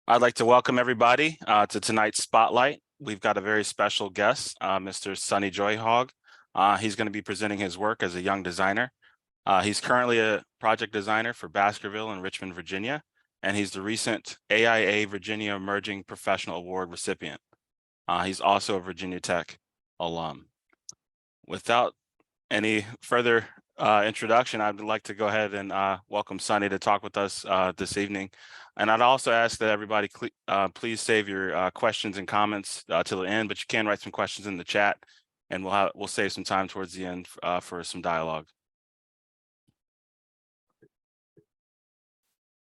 I'd like to welcome everybody to tonight's spotlight. We've got a very special guest, Mr. Sonny Joy-Hogg. He's going to be presenting his work as a young designer. He's currently a project designer for Baskervill in Richmond, Virginia, and he's the recent AIA Virginia Emerging Professional Award recipient. He's also a Virginia Tech alum. Without any further introduction, I'd like to go ahead and welcome Sonny to talk with us this evening. And I'd also ask that everybody please save your questions and comments till the end, but you can write some questions in the chat, and we'll save some time towards the end for some dialogue.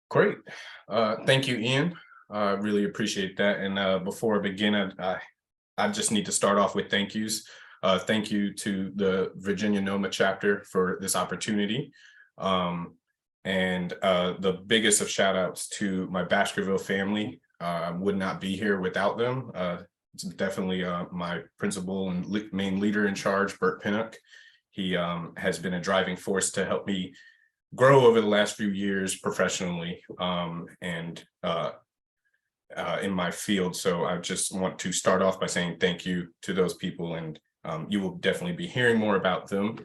Great. Thank you, Ian. I really appreciate that. And before I begin, I just need to start off with thank yous. Thank you to the Virginia VANOMA chapter for this opportunity. And the biggest of shout outs to my Baskervill family. Would not be here without them. It's definitely my principal and main leader in charge, Bert Pinnock. He has been a driving force to help me grow over the last few years professionally and in my field. So I just want to start off by saying thank you to those people, and you will definitely be hearing more about them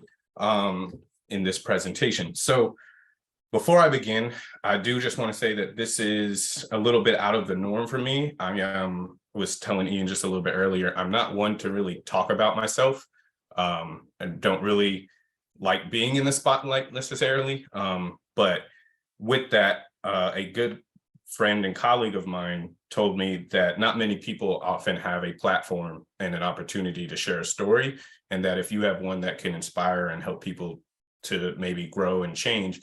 in this presentation. So before I begin, I do just want to say that this is a little bit out of the norm for me. I was telling Ian just a little bit earlier, I'm not one to really talk about myself. I don't really like being in the spotlight necessarily. But with that, a good friend and colleague of mine told me that not many people often have a platform and an opportunity to share a story, and that if you have one that can inspire and help people to maybe grow and change,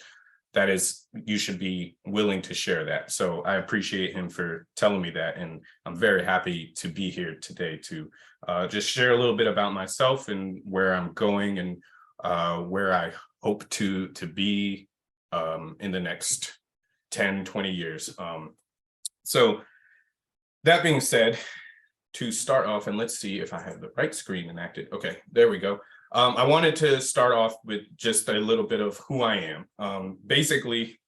that is, you should be willing to share that. So I appreciate him for telling me that, and I'm very happy to be here today to just share a little bit about myself and where I'm going and where I hope to be in the next 10, 20 years. So that being said, to start off, and let's see if I have the right screen enacted. Okay, there we go. I wanted to start off with just a little bit of who I am. Basically,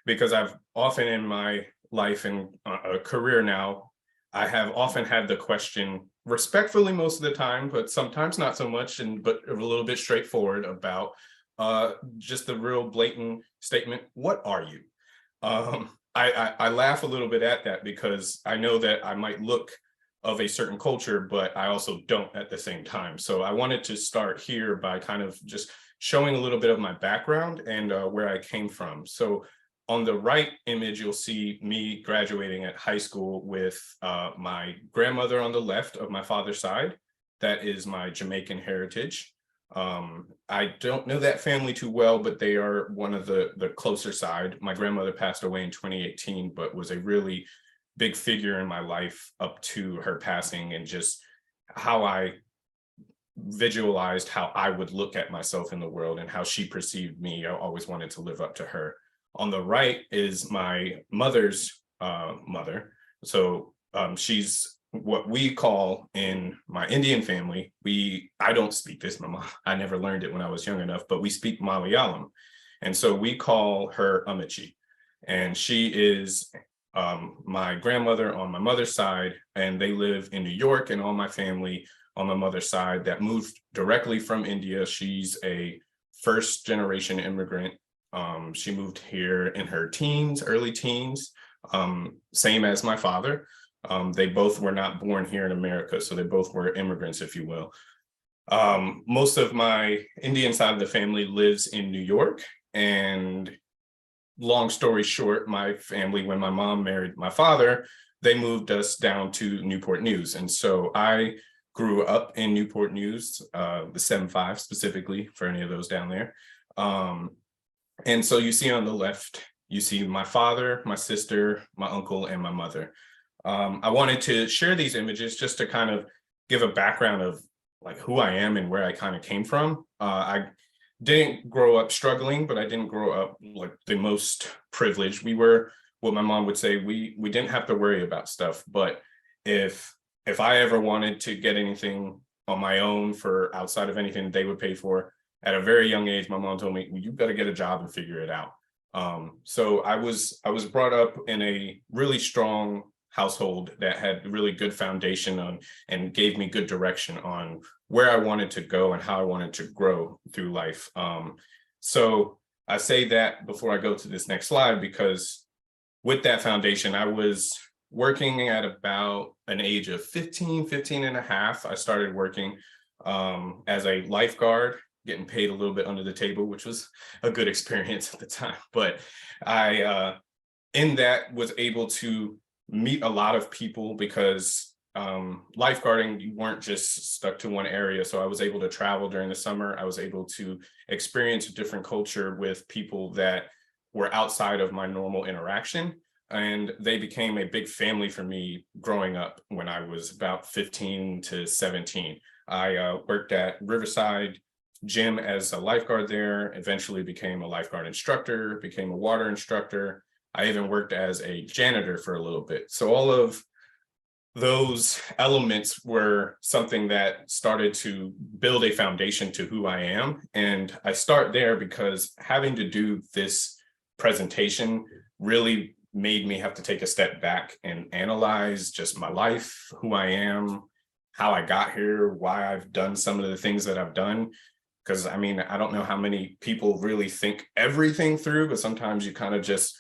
because I've often in my life and a career now, I have often had the question, respectfully most of the time, but sometimes not so much, but a little bit straightforward about just the real blatant statement, what are you? I laugh a little bit at that because I know that I might look of a certain culture, but I also don't at the same time. So I wanted to start here by kind of just showing a little bit of my background and where I came from. So on the right image, you'll see me graduating at high school with my grandmother on the left of my father's side. That is my Jamaican heritage. I don't know that family too well, but they are one of the closer side. My grandmother passed away in 2018, but was a really big figure in my life up to her passing, and just how I visualized how I would look at myself in the world and how she perceived me. I always wanted to live up to her. On the right is my mother's mother. So she's what we call in my Indian family, I don't speak this, I never learned it when I was young enough, but we speak Malayalam. And so we call her Amachi. And she is my grandmother on my mother's side, and they live in New York. And all my family on my mother's side that moved directly from India. She's a first generation immigrant. She moved here in her teens, early teens, same as my father. They both were not born here in America, so they both were immigrants, if you will. Most of my Indian side of the family lives in New York, and long story short, my family, when my mom married my father, they moved us down to Newport News. And so I grew up in Newport News, the 7-5 specifically, for any of those down there. And so you see on the left, you see my father, my sister, my uncle, and my mother. I wanted to share these images just to kind of give a background of like who I am and where I kind of came from. I didn't grow up struggling, but I didn't grow up like the most privileged. We were, what my mom would say, we didn't have to worry about stuff. But if I ever wanted to get anything on my own for outside of anything they would pay for, at a very young age, my mom told me, well, you better get a job and figure it out. So I was brought up in a really strong household that had really good foundation on and gave me good direction on where I wanted to go and how I wanted to grow through life. So I say that before I go to this next slide, because with that foundation, I was working at about an age of 15 and a half. I started working as a lifeguard, getting paid a little bit under the table, which was a good experience at the time. But I, in that, was able to meet a lot of people, because lifeguarding, you weren't just stuck to one area. So I was able to travel during the summer. I was able to experience a different culture with people that were outside of my normal interaction. And they became a big family for me growing up when I was about 15 to 17. I worked at Riverside Gym as a lifeguard there, eventually became a lifeguard instructor, became a water instructor. I even worked as a janitor for a little bit. So all of those elements were something that started to build a foundation to who I am. And I start there because having to do this presentation really made me have to take a step back and analyze just my life, who I am, how I got here, why I've done some of the things that I've done. Because I mean, I don't know how many people really think everything through, but sometimes you kind of just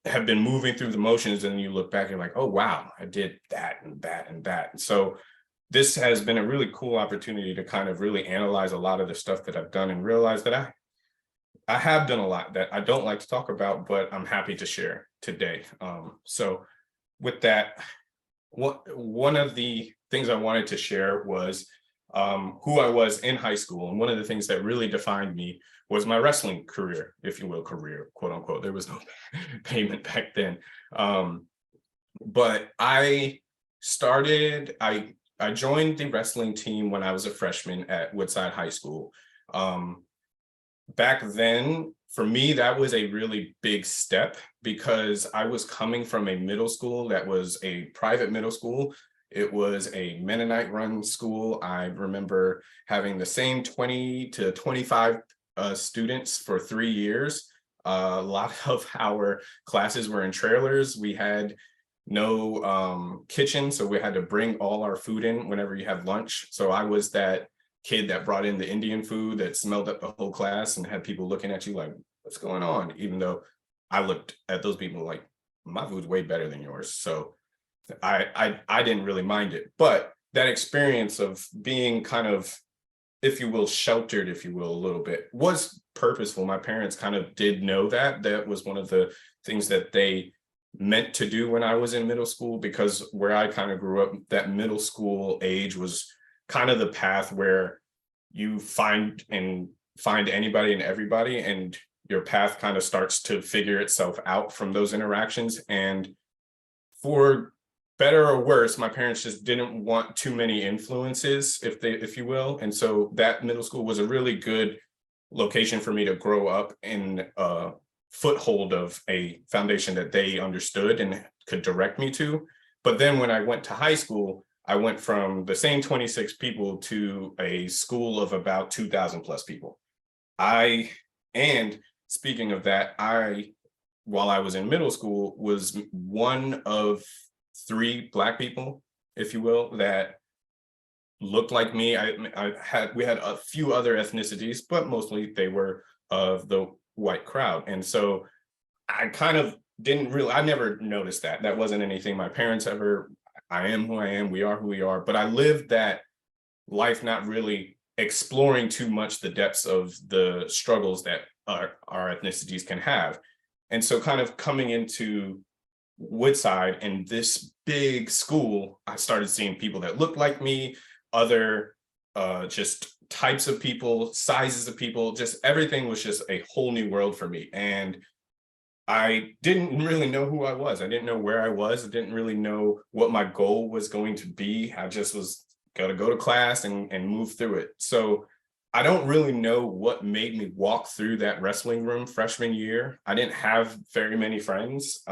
have been moving through the motions and you look back and you're like, oh, wow, I did that and that and that. So this has been a really cool opportunity to kind of really analyze a lot of the stuff that I've done and realize that I have done a lot that I don't like to talk about, but I'm happy to share today. So with that, one of the things I wanted to share was who I was in high school. And one of the things that really defined me was my wrestling career, if you will, career, quote unquote. There was no payment back then. But I joined the wrestling team when I was a freshman at Woodside High School. Back then, for me, that was a really big step, because I was coming from a middle school that was a private middle school. It was a Mennonite run school. I remember having the same 20 to 25 students for 3 years. A lot of our classes were in trailers. We had no kitchen, so we had to bring all our food in whenever you had lunch. So I was that kid that brought in the Indian food that smelled up the whole class and had people looking at you like, what's going on? Even though I looked at those people like, my food's way better than yours. So I didn't really mind it. But that experience of being kind of, if you will, sheltered, if you will, a little bit, was purposeful. My parents kind of did know that. That was one of the things that they meant to do when I was in middle school, because where I kind of grew up, that middle school age was kind of the path where you find anybody and everybody, and your path kind of starts to figure itself out from those interactions. And for better or worse, my parents just didn't want too many influences, if you will. And so that middle school was a really good location for me to grow up in a foothold of a foundation that they understood and could direct me to. But then when I went to high school, I went from the same 26 people to a school of about 2,000 plus people. And speaking of that, while I was in middle school, was one of 3 Black people, if you will, that looked like me. We had a few other ethnicities, but mostly they were of the white crowd. And so I kind of I never noticed that. That wasn't anything my parents ever, I am who I am, we are who we are. But I lived that life not really exploring too much the depths of the struggles that our ethnicities can have. And so kind of coming into Woodside and this big school, I started seeing people that looked like me, other just types of people, sizes of people, just everything was just a whole new world for me. And I didn't really know who I was. I didn't know where I was. I didn't really know what my goal was going to be. I just was going to go to class and move through it. So I don't really know what made me walk through that wrestling room freshman year. I didn't have very many friends.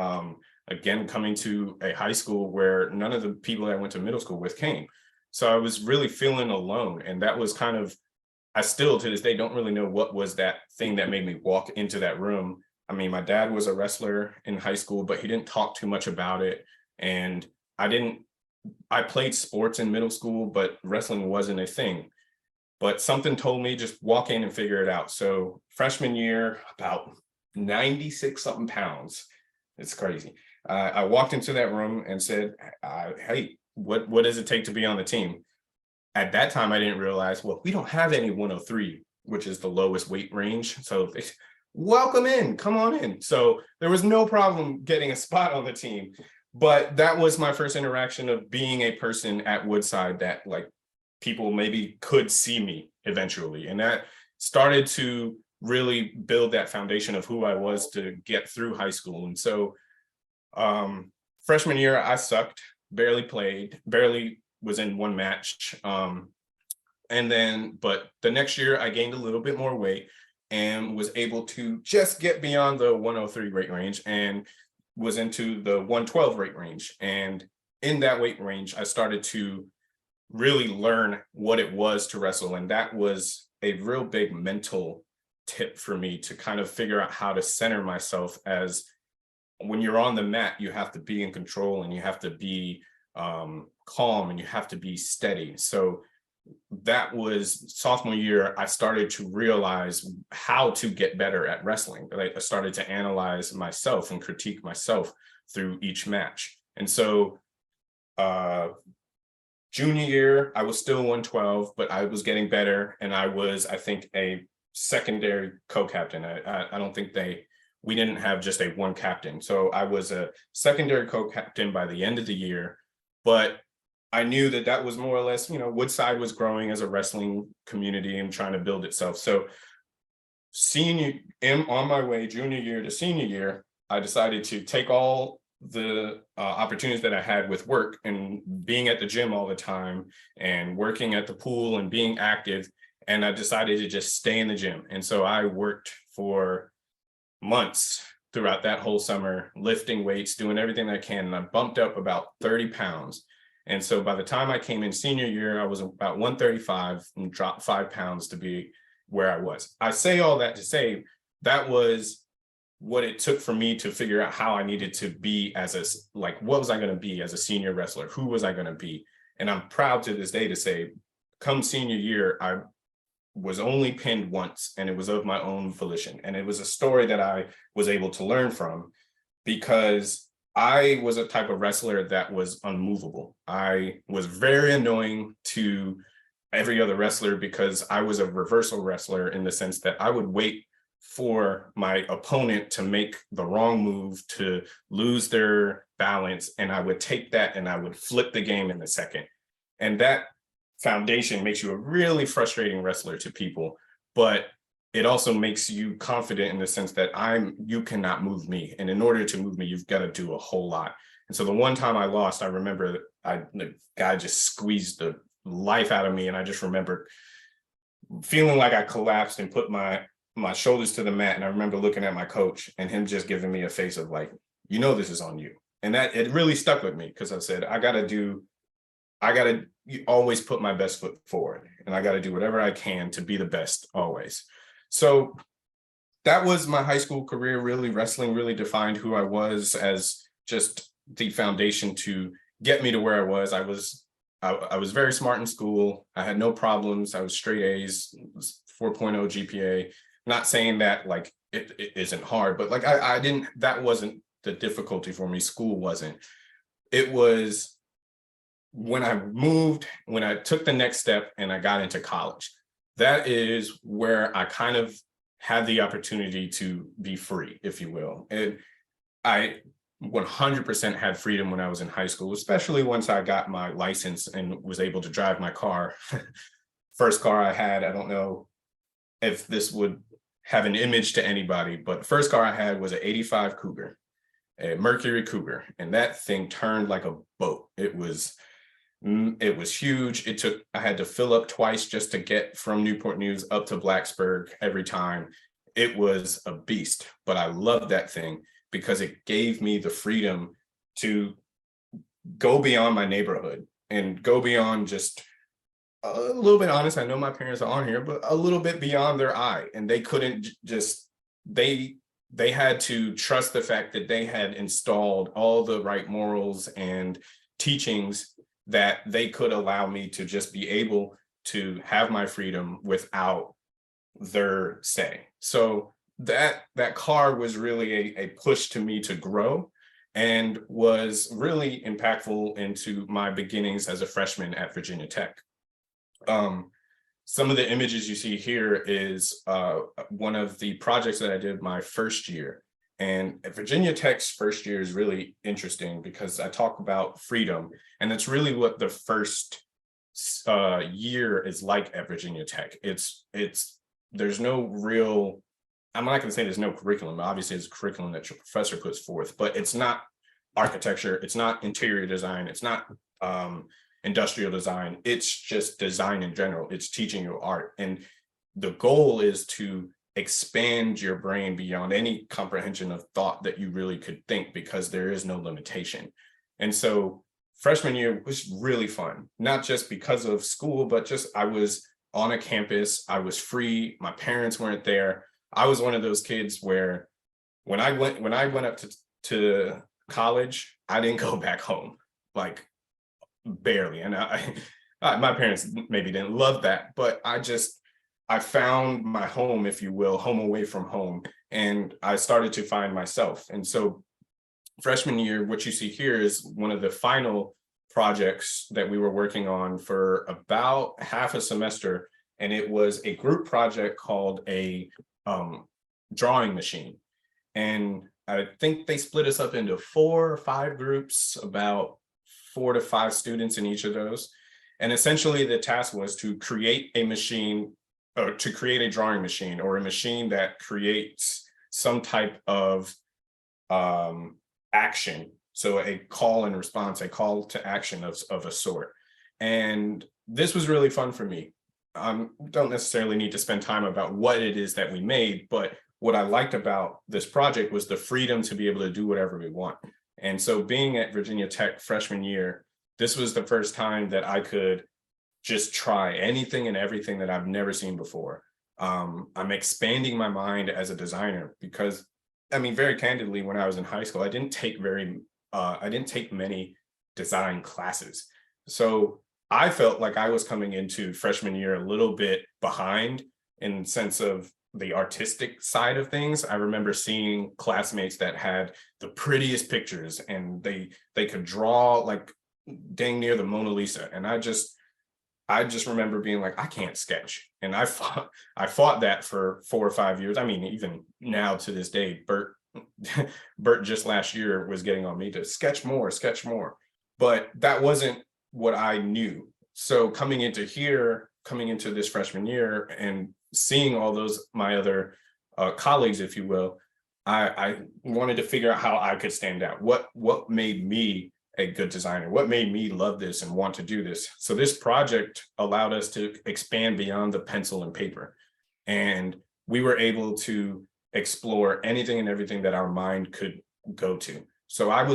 Again, coming to a high school where none of the people that I went to middle school with came. So I was really feeling alone. And that was kind of, I still to this day don't really know what was that thing that made me walk into that room. I mean, my dad was a wrestler in high school, but he didn't talk too much about it. And I played sports in middle school, but wrestling wasn't a thing. But something told me just walk in and figure it out. So freshman year, about 96 something pounds. It's crazy. I walked into that room and said, hey, what does it take to be on the team? At that time, I didn't realize, well, we don't have any 103, which is the lowest weight range. So they, welcome in, come on in. So there was no problem getting a spot on the team. But that was my first interaction of being a person at Woodside that like people maybe could see me eventually. And that started to really build that foundation of who I was to get through high school. And so freshman year, I sucked, barely played, barely was in one match. But the next year I gained a little bit more weight and was able to just get beyond the 103 weight range and was into the 112 weight range. And in that weight range, I started to really learn what it was to wrestle. And that was a real big mental tip for me to kind of figure out how to center myself. As when you're on the mat, you have to be in control and you have to be calm and you have to be steady. So that was sophomore year, I started to realize how to get better at wrestling. I started to analyze myself and critique myself through each match. And so junior year, I was still 112, but I was getting better. And I was, I think, a secondary co-captain. I don't think we didn't have just a one captain. So I was a secondary co-captain by the end of the year, but I knew that was more or less, Woodside was growing as a wrestling community and trying to build itself. So on my way, junior year to senior year, I decided to take all the opportunities that I had with work and being at the gym all the time and working at the pool and being active. And I decided to just stay in the gym. And so I worked for months throughout that whole summer, lifting weights, doing everything I can. And I bumped up about 30 pounds. And so by the time I came in senior year, I was about 135 and dropped 5 pounds to be where I was. I say all that to say that was what it took for me to figure out how I needed to be what was I going to be as a senior wrestler? Who was I going to be? And I'm proud to this day to say, come senior year, I was only pinned once, and it was of my own volition. And it was a story that I was able to learn from, because I was a type of wrestler that was unmovable. I was very annoying to every other wrestler because I was a reversal wrestler in the sense that I would wait for my opponent to make the wrong move, to lose their balance, and I would take that and I would flip the game in a second. And that foundation makes you a really frustrating wrestler to people, but it also makes you confident in the sense that you cannot move me. And in order to move me, you've got to do a whole lot. And so the one time I lost, I remember the guy just squeezed the life out of me. And I just remember feeling like I collapsed and put my shoulders to the mat. And I remember looking at my coach and him just giving me a face of like, this is on you. And that it really stuck with me, because I said, I got to always put my best foot forward, and I got to do whatever I can to be the best always. So that was my high school career. Really, wrestling really defined who I was as just the foundation to get me to where I was. I was very smart in school. I had no problems. I was straight A's, 4.0 GPA. Not saying that like it isn't hard, but like that wasn't the difficulty for me. School wasn't. It was when I took the next step and I got into college. That is where I kind of had the opportunity to be free, if you will. And I 100% had freedom when I was in high school, especially once I got my license and was able to drive my car. First car I had, I don't know if this would have an image to anybody, but the first car I had was an 85 Cougar, a Mercury Cougar. And that thing turned like a boat. It was huge. I had to fill up twice just to get from Newport News up to Blacksburg every time. It was a beast, but I loved that thing because it gave me the freedom to go beyond my neighborhood and go beyond just a little bit honest. I know my parents are on here, but a little bit beyond their eye. And they couldn't they they had to trust the fact that they had installed all the right morals and teachings that they could allow me to just be able to have my freedom without their say. So that car was really a push to me to grow, and was really impactful into my beginnings as a freshman at Virginia Tech. Some of the images you see here is one of the projects that I did my first year. And at Virginia Tech's first year is really interesting because I talk about freedom, and that's really what the first year is like at Virginia Tech. There's no real, I'm not going to say there's no curriculum. Obviously, it's a curriculum that your professor puts forth, but it's not architecture, it's not interior design, it's not industrial design, it's just design in general. It's teaching you art. And the goal is to expand your brain beyond any comprehension of thought that you really could think, because there is no limitation. And so freshman year was really fun, not just because of school, but just I was on a campus, I was free, my parents weren't there. I was one of those kids where when I went up to college, I didn't go back home, like barely. And my parents maybe didn't love that, but I found my home, if you will, home away from home, and I started to find myself. And so freshman year, what you see here is one of the final projects that we were working on for about half a semester. And it was a group project called a drawing machine. And I think they split us up into 4 or 5 groups, about 4 to 5 students in each of those. And essentially the task was to create a machine, or to create a drawing machine, or a machine that creates some type of action. So a call and response, a call to action of a sort. And this was really fun for me. Don't necessarily need to spend time about what it is that we made, but what I liked about this project was the freedom to be able to do whatever we want. And so being at Virginia Tech freshman year, this was the first time that I could just try anything and everything that I've never seen before. I'm expanding my mind as a designer because, I mean, very candidly, when I was in high school, I didn't take many design classes. So I felt like I was coming into freshman year a little bit behind in the sense of the artistic side of things. I remember seeing classmates that had the prettiest pictures, and they could draw like dang near the Mona Lisa. And I just remember being like, I can't sketch. And I fought that for 4 or 5 years. I mean, even now to this day, Bert just last year was getting on me to sketch more. But that wasn't what I knew. So coming into this freshman year and seeing all those, my other colleagues, if you will, I wanted to figure out how I could stand out. What made me a good designer? What made me love this and want to do this? So this project allowed us to expand beyond the pencil and paper. And we were able to explore anything and everything that our mind could go to. So I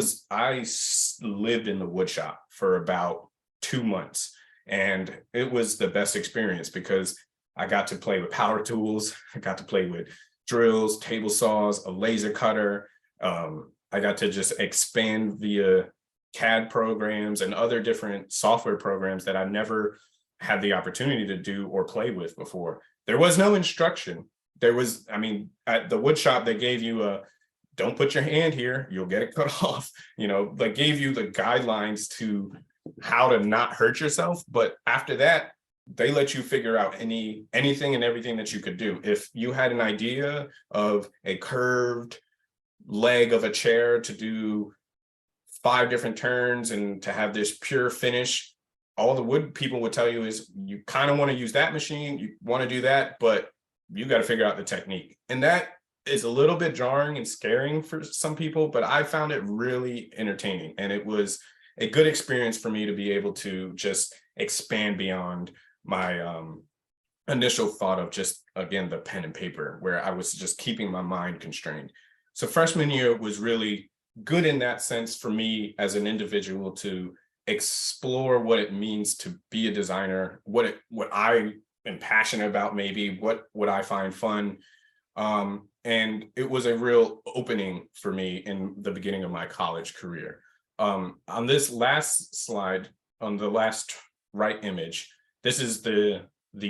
lived in the wood shop for about 2 months, and it was the best experience because I got to play with power tools. I got to play with drills, table saws, a laser cutter. I got to just expand via CAD programs and other different software programs that I never had the opportunity to do or play with before. There was no instruction. At the wood shop, they gave you don't put your hand here, you'll get it cut off. They gave you the guidelines to how to not hurt yourself. But after that, they let you figure out anything and everything that you could do. If you had an idea of a curved leg of a chair to do 5 different turns and to have this pure finish, all the wood people would tell you is you kind of want to use that machine, you want to do that, but you got to figure out the technique. And that is a little bit jarring and scaring for some people, but I found it really entertaining. And it was a good experience for me to be able to just expand beyond my initial thought of just, again, the pen and paper, where I was just keeping my mind constrained. So freshman year was really good in that sense for me as an individual to explore what it means to be a designer, what I am passionate about, maybe what I find fun. And it was a real opening for me in the beginning of my college career. On this last slide, on the last right image, this is the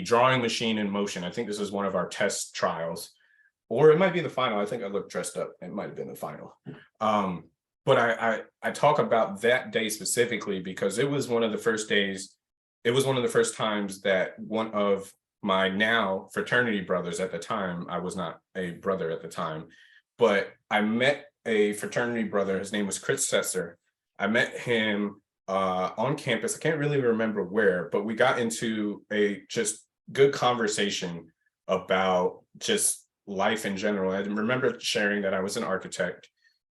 drawing machine in motion. I think this is one of our test trials, or it might be the final. I think I looked dressed up. It might have been the final. But I talk about that day specifically because it was one of the first days, it was one of the first times that one of my now fraternity brothers at the time, I was not a brother at the time, but I met a fraternity brother. His name was Chris Sesser. I met him on campus. I can't really remember where, but we got into a just good conversation about just life in general. I remember sharing that I was an architect,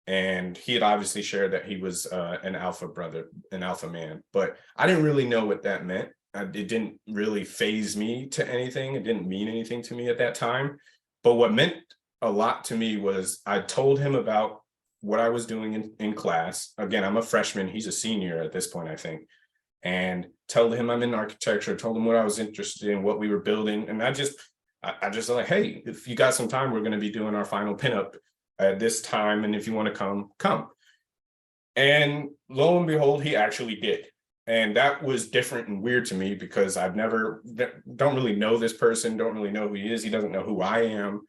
and he had obviously shared that he was an alpha brother, an alpha man, but I didn't really know what that meant. It didn't really phase me to anything. It didn't mean anything to me at that time. But what meant a lot to me was I told him about what I was doing in class. Again, I'm a freshman. He's a senior at this point, I think. And told him I'm in architecture, told him what I was interested in, what we were building. And I just like, hey, if you got some time, we're going to be doing our final pinup at this time. And if you want to come. And lo and behold, he actually did. And that was different and weird to me because don't really know this person, don't really know who he is. He doesn't know who I am.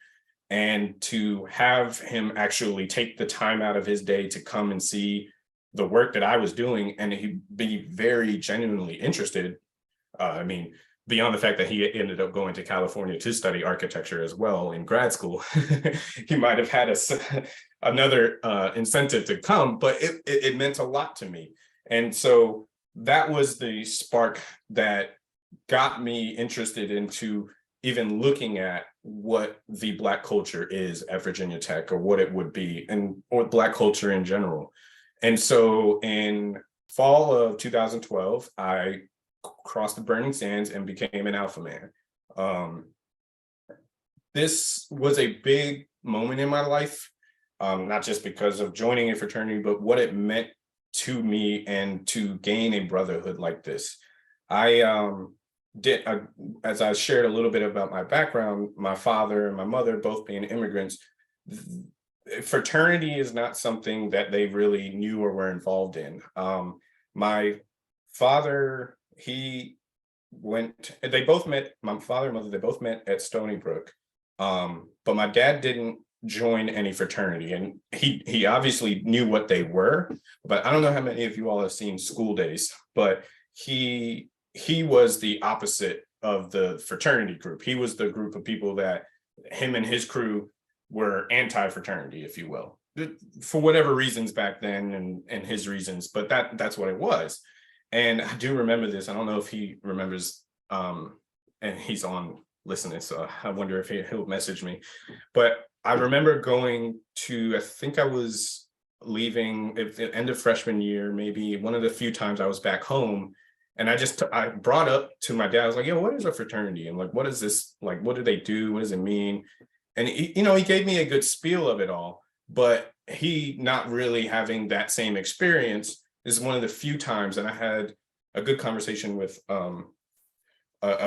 And to have him actually take the time out of his day to come and see the work that I was doing, and he'd be very genuinely interested. I mean, beyond the fact that he ended up going to California to study architecture as well in grad school, he might have had another incentive to come, but it meant a lot to me. And so that was the spark that got me interested into even looking at what the Black culture is at Virginia Tech, or what it would be, or Black culture in general. And so in fall of 2012, I crossed the burning sands and became an alpha man. This was a big moment in my life, not just because of joining a fraternity, but what it meant to me and to gain a brotherhood like this. As I shared a little bit about my background, my father and my mother both being immigrants, fraternity is not something that they really knew or were involved in. My father, they both met, my father and mother, they both met at Stony Brook. But my dad didn't join any fraternity, and he obviously knew what they were, but I don't know how many of you all have seen School Days, but he was the opposite of the fraternity group. He was the group of people that him and his crew were anti-fraternity, if you will, for whatever reasons back then, and his reasons, but that's what it was. And I do remember this. I don't know if he remembers, and he's on listening, so I wonder if he'll message me. But I remember going to, I think I was leaving at the end of freshman year, maybe one of the few times I was back home. And I brought up to my dad, I was like, yo, what is a fraternity? And like, what is this? Like, what do they do? What does it mean? And he gave me a good spiel of it all, but he not really having that same experience is one of the few times. And I had a good conversation with a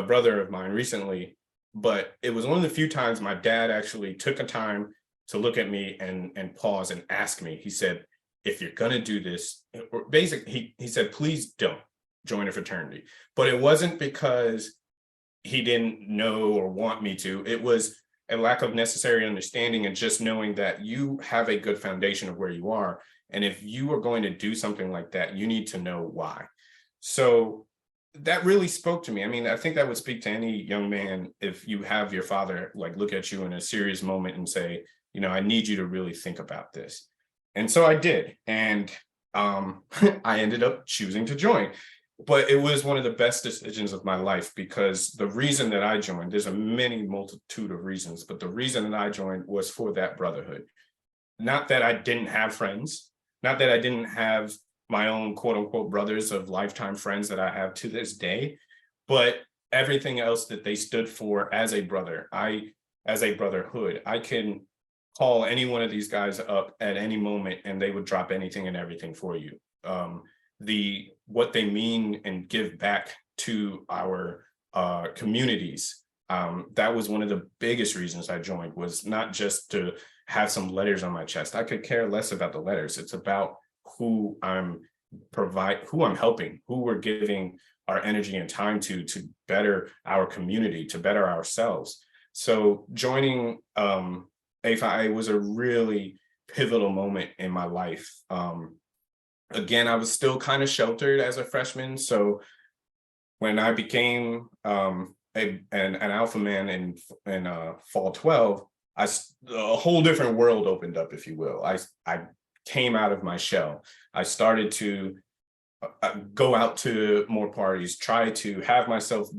brother of mine recently, but it was one of the few times my dad actually took a time to look at me and pause and ask me. He said, if you're gonna do this, or basically he said, please don't join a fraternity. But it wasn't because he didn't know or want me to. It was a lack of necessary understanding and just knowing that you have a good foundation of where you are. And if you are going to do something like that, you need to know why. So that really spoke to me. I mean, I think that would speak to any young man if you have your father like look at you in a serious moment and say, I need you to really think about this. And so I did. And I ended up choosing to join. But it was one of the best decisions of my life, because the reason that I joined, there's a many multitude of reasons, but the reason that I joined was for that brotherhood. Not that I didn't have friends, not that I didn't have my own quote unquote brothers of lifetime friends that I have to this day, but everything else that they stood for as a brother, as a brotherhood. I can call any one of these guys up at any moment and they would drop anything and everything for you. What they mean and give back to our communities That was one of the biggest reasons I joined, was not just to have some letters on my chest. I could care less about the letters. It's about who I'm helping, who we're giving our energy and time to better our community, to better ourselves. So joining AIA was a really pivotal moment in my life. Again, I was still kind of sheltered as a freshman. So when I became an alpha man in fall 12, a whole different world opened up, if you will. I came out of my shell. I started to go out to more parties, try to have myself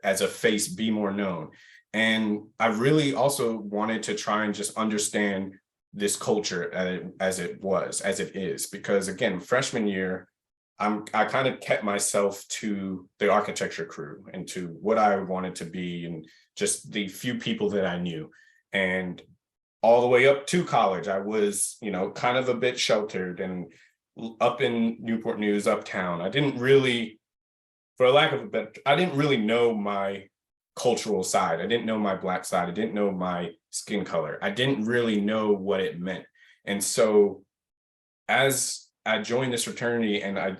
as a face be more known. And I really also wanted to try and just understand this culture as it is, because again, freshman year, I kind of kept myself to the architecture crew and to what I wanted to be and just the few people that I knew. And all the way up to college, I was, kind of a bit sheltered and up in Newport News, uptown. I didn't really, for lack of a better, I didn't really know my cultural side. I didn't know my Black side. I didn't know my skin color. I didn't really know what it meant. And so as I joined this fraternity and I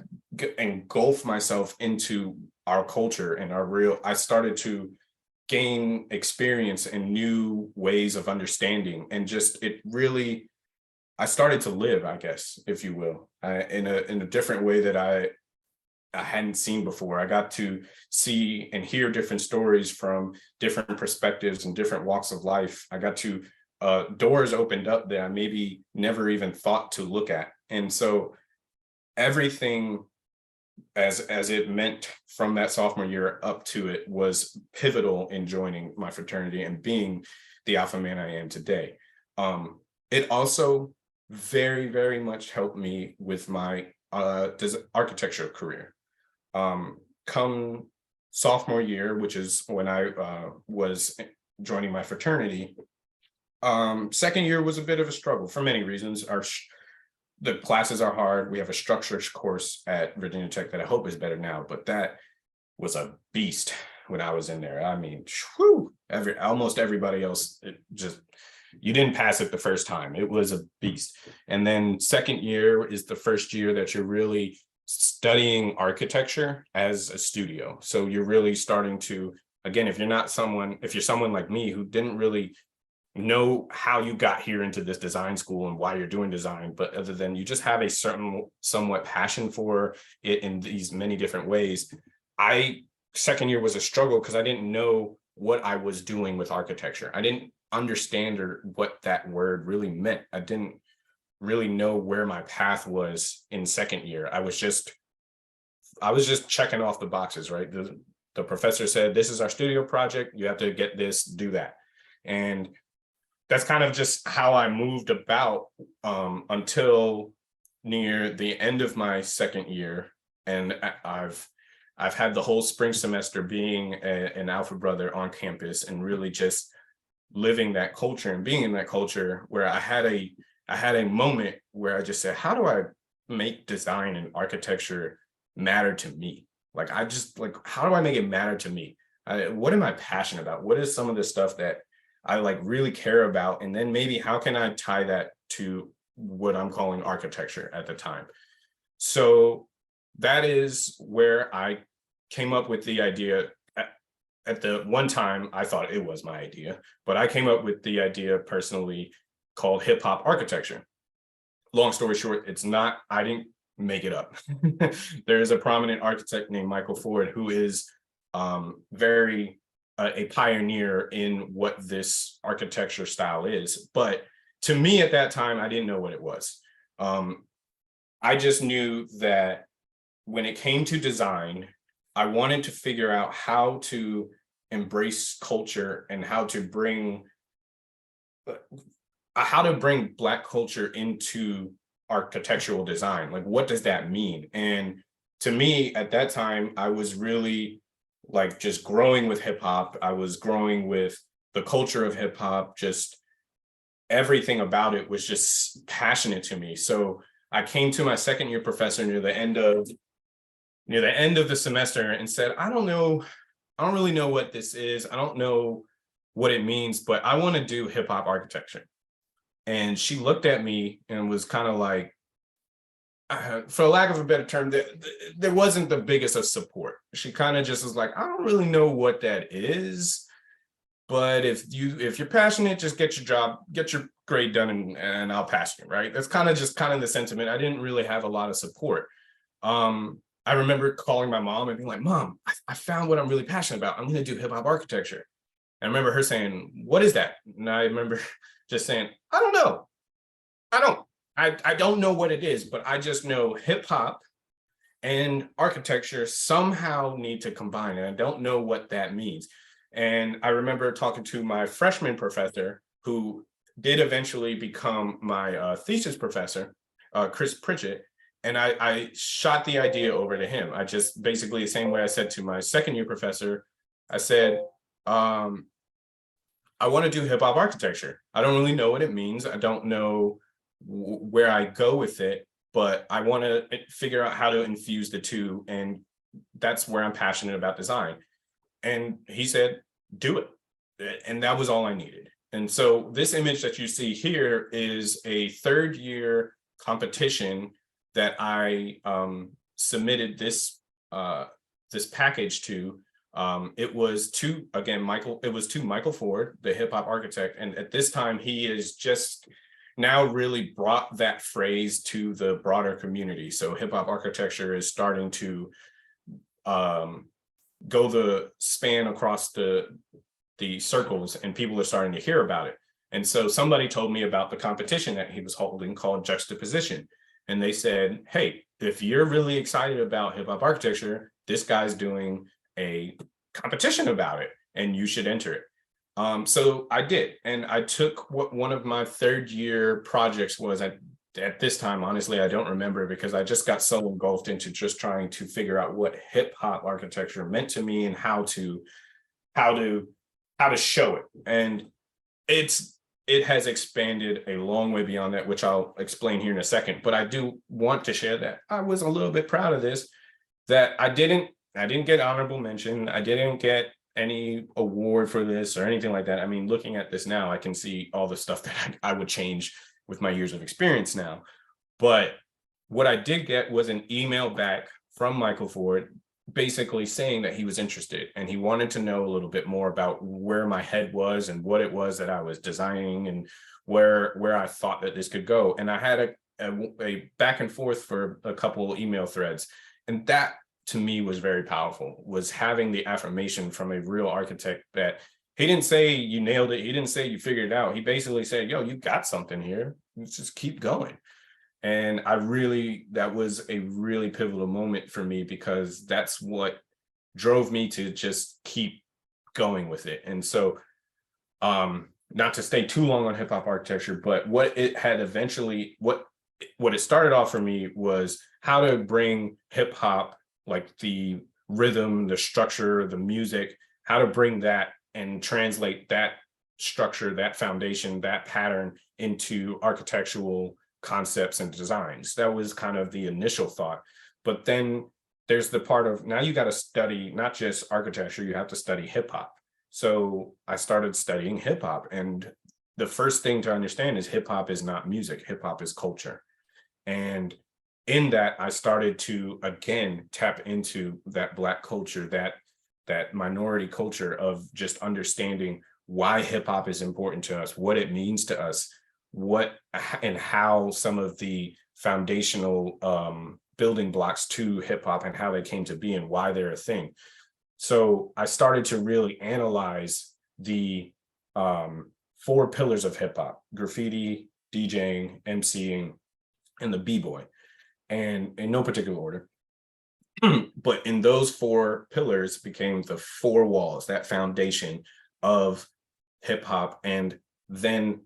engulfed myself into our culture and I started to gain experience and new ways of understanding, and just I started to live, I guess, if you will, in a different way that I hadn't seen before. I got to see and hear different stories from different perspectives and different walks of life. I got to doors opened up that I maybe never even thought to look at. And so everything as it meant from that sophomore year up to it was pivotal in joining my fraternity and being the alpha man I am today. It also very, very much helped me with my architecture career. Come sophomore year, which is when I was joining my fraternity, second year was a bit of a struggle for many reasons. The classes are hard. We have a structures course at Virginia Tech that I hope is better now, but that was a beast when I was in there. I mean, whew, almost everybody else, you didn't pass it the first time. It was a beast. And then second year is the first year that you're really studying architecture as a studio. So you're really starting to, again, if you're someone like me who didn't really know how you got here into this design school and why you're doing design, but other than you just have a certain somewhat passion for it in these many different ways. Second year was a struggle because I didn't know what I was doing with architecture. I didn't understand what that word really meant. I didn't really know where my path was in second year. I was just checking off the boxes, right? The professor said, this is our studio project. You have to get this, do that. And that's kind of just how I moved about until near the end of my second year. And I've had the whole spring semester being an alpha brother on campus and really just living that culture and being in that culture, where I had a moment where I just said, how do I make design and architecture matter to me? How do I make it matter to me? What am I passionate about? What is some of the stuff that I really care about? And then maybe how can I tie that to what I'm calling architecture at the time? So that is where I came up with the idea. At the one time, I thought it was my idea, but I came up with the idea personally called hip hop architecture. Long story short, it's not, I didn't make it up. There is a prominent architect named Michael Ford who is a pioneer in what this architecture style is. But to me at that time, I didn't know what it was. I just knew that when it came to design, I wanted to figure out how to embrace culture and how to bring Black culture into architectural design. What does that mean? And to me at that time, I was really just growing with hip hop. I was growing with the culture of hip hop. Just everything about it was just passionate to me. So I came to my second year professor near the end of the semester and said, I don't know I don't really know what this is. I don't know what it means, but I want to do hip hop architecture. And she looked at me and was kind of like, for lack of a better term, there wasn't the biggest of support. She kind of just was like, I don't really know what that is, but if you're passionate, just get your job, get your grade done, and I'll pass you, right? That's kind of the sentiment. I didn't really have a lot of support. I remember calling my mom and being like, Mom, I found what I'm really passionate about. I'm going to do hip hop architecture. And I remember her saying, what is that? And I remember just saying, I don't know. I don't know what it is, but I just know hip hop and architecture somehow need to combine. And I don't know what that means. And I remember talking to my freshman professor, who did eventually become my thesis professor, Chris Pritchett. And I shot the idea over to him. I just basically the same way I said to my second year professor, I said, I want to do hip hop architecture. I don't really know what it means. I don't know where I go with it, but I want to figure out how to infuse the two. And that's where I'm passionate about design. And he said, do it. And that was all I needed. And so this image that you see here is a third year competition that I submitted this package to. It was to Michael Ford, the hip hop architect. And at this time, he is just now really brought that phrase to the broader community. So hip hop architecture is starting to go the span across the circles, and people are starting to hear about it. And so somebody told me about the competition that he was holding called Juxtaposition. And they said, hey, if you're really excited about hip hop architecture, this guy's doing a competition about it and you should enter it. So I did. And I took what one of my third year projects was at this time. Honestly, I don't remember, because I just got so engulfed into just trying to figure out what hip hop architecture meant to me and how to show it. And it has expanded a long way beyond that, which I'll explain here in a second. But I do want to share that I was a little bit proud of this, that I didn't get honorable mention. I didn't get any award for this or anything like that. I mean, looking at this now, I can see all the stuff that I would change with my years of experience now. But what I did get was an email back from Michael Ford, basically saying that he was interested and he wanted to know a little bit more about where my head was and what it was that I was designing and where I thought that this could go. And I had a back and forth for a couple of email threads. And that to me was very powerful, was having the affirmation from a real architect that he didn't say you nailed it. He didn't say you figured it out. He basically said, yo, you got something here. Let's just keep going. And that was a really pivotal moment for me, because that's what drove me to just keep going with it. And so, not to stay too long on hip hop architecture, but what it started off for me was how to bring hip hop, like the rhythm, the structure, the music, how to bring that and translate that structure, that foundation, that pattern into architectural concepts and designs. That was kind of the initial thought. But then there's the part of, now you got to study not just architecture, you have to study hip hop. So I started studying hip hop. And the first thing to understand is hip hop is not music, hip hop is culture. And in that, I started to, again, tap into that Black culture, that minority culture of just understanding why hip hop is important to us, what it means to us, what and how some of the foundational building blocks to hip hop and how they came to be and why they're a thing. So I started to really analyze the 4 pillars of hip hop: graffiti, DJing, MCing, and the b-boy. And in no particular order, but in those 4 pillars became the 4 walls, that foundation of hip hop. And then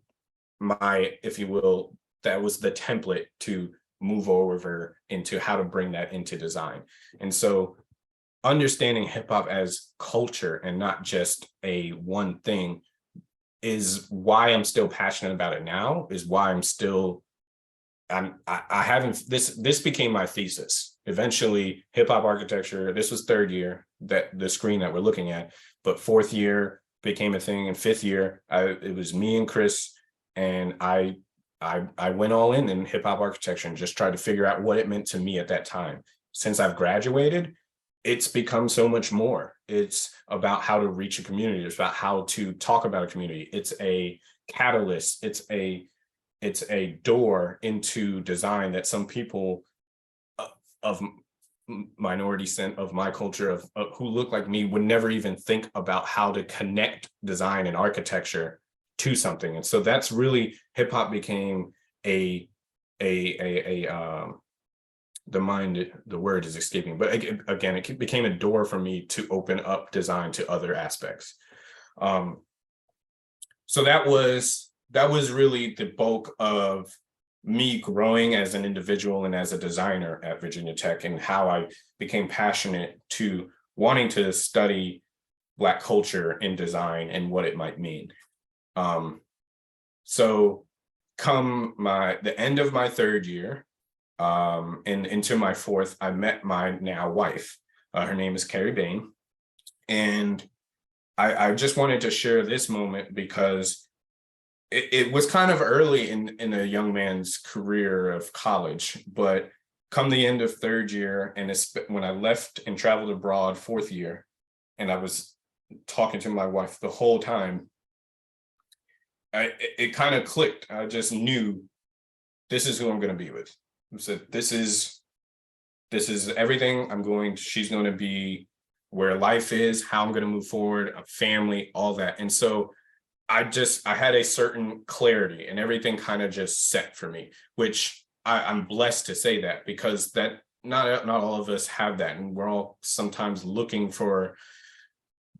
if you will, that was the template to move over into how to bring that into design. And so understanding hip hop as culture and not just a one thing is why I'm still passionate about it now, is why I'm still I haven't, this became my thesis. Eventually, hip hop architecture, this was third year, that the screen that we're looking at, but fourth year became a thing. And fifth year, it was me and Chris, and I went all in hip hop architecture and just tried to figure out what it meant to me at that time. Since I've graduated, it's become so much more. It's about how to reach a community. It's about how to talk about a community. It's a catalyst. It's a door into design that some people of minority descent, of my culture, of who look like me, would never even think about how to connect design and architecture to something. And so that's really, hip hop became the word is escaping, but again, it became a door for me to open up design to other aspects. So that was really the bulk of me growing as an individual and as a designer at Virginia Tech, and how I became passionate to wanting to study Black culture in design and what it might mean. So come the end of my third year, and into my fourth, I met my now wife. Her name is Carrie Bain. And I just wanted to share this moment because it was kind of early in a young man's career of college, but come the end of third year, and when I left and traveled abroad fourth year, and I was talking to my wife the whole time, it kind of clicked. I just knew this is who I'm going to be with. I said, this is everything. She's going to be where life is, how I'm going to move forward, a family, all that. And so I had a certain clarity, and everything kind of just set for me, which I'm blessed to say that, because that not all of us have that. And we're all sometimes looking for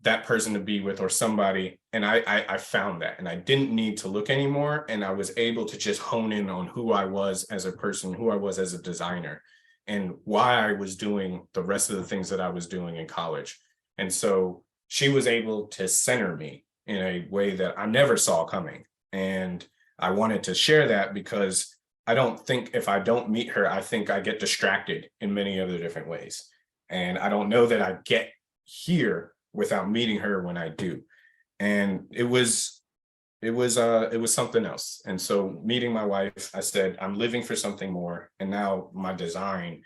that person to be with, or somebody. And I found that, and I didn't need to look anymore. And I was able to just hone in on who I was as a person, who I was as a designer, and why I was doing the rest of the things that I was doing in college. And so she was able to center me in a way that I never saw coming. And I wanted to share that because I don't think, if I don't meet her, I think I get distracted in many other different ways. And I don't know that I get here without meeting her when I do. And it was something else. And so meeting my wife, I said, I'm living for something more. And now my design,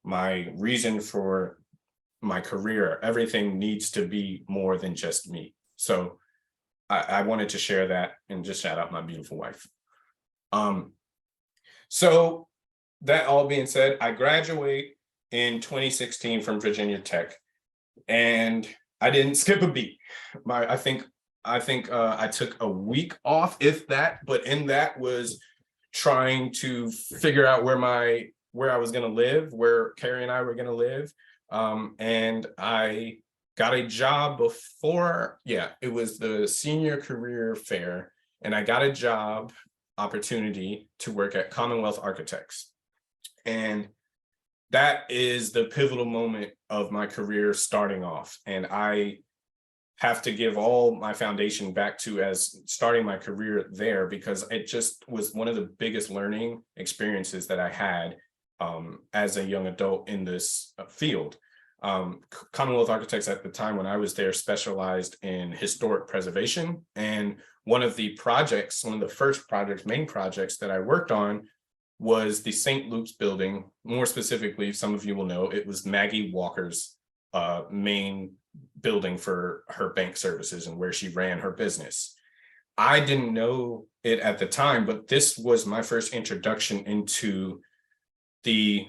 my reason for my career, everything needs to be more than just me. So I wanted to share that and just shout out my beautiful wife. So that all being said, I graduate in 2016 from Virginia Tech, and I didn't skip a beat. I think I took a week off, if that, but in that was trying to figure out where I was going to live, where Carrie and I were going to live. And I got a job before, it was the senior career fair, and I got a job opportunity to work at Commonwealth Architects. And that is the pivotal moment of my career starting off. And I have to give all my foundation back to as starting my career there, because it just was one of the biggest learning experiences that I had as a young adult in this field. Commonwealth Architects at the time when I was there specialized in historic preservation. And one of the first main projects that I worked on was the St. Luke's building. More specifically, some of you will know, it was Maggie Walker's main building for her bank services and where she ran her business. I didn't know it at the time, but this was my first introduction into the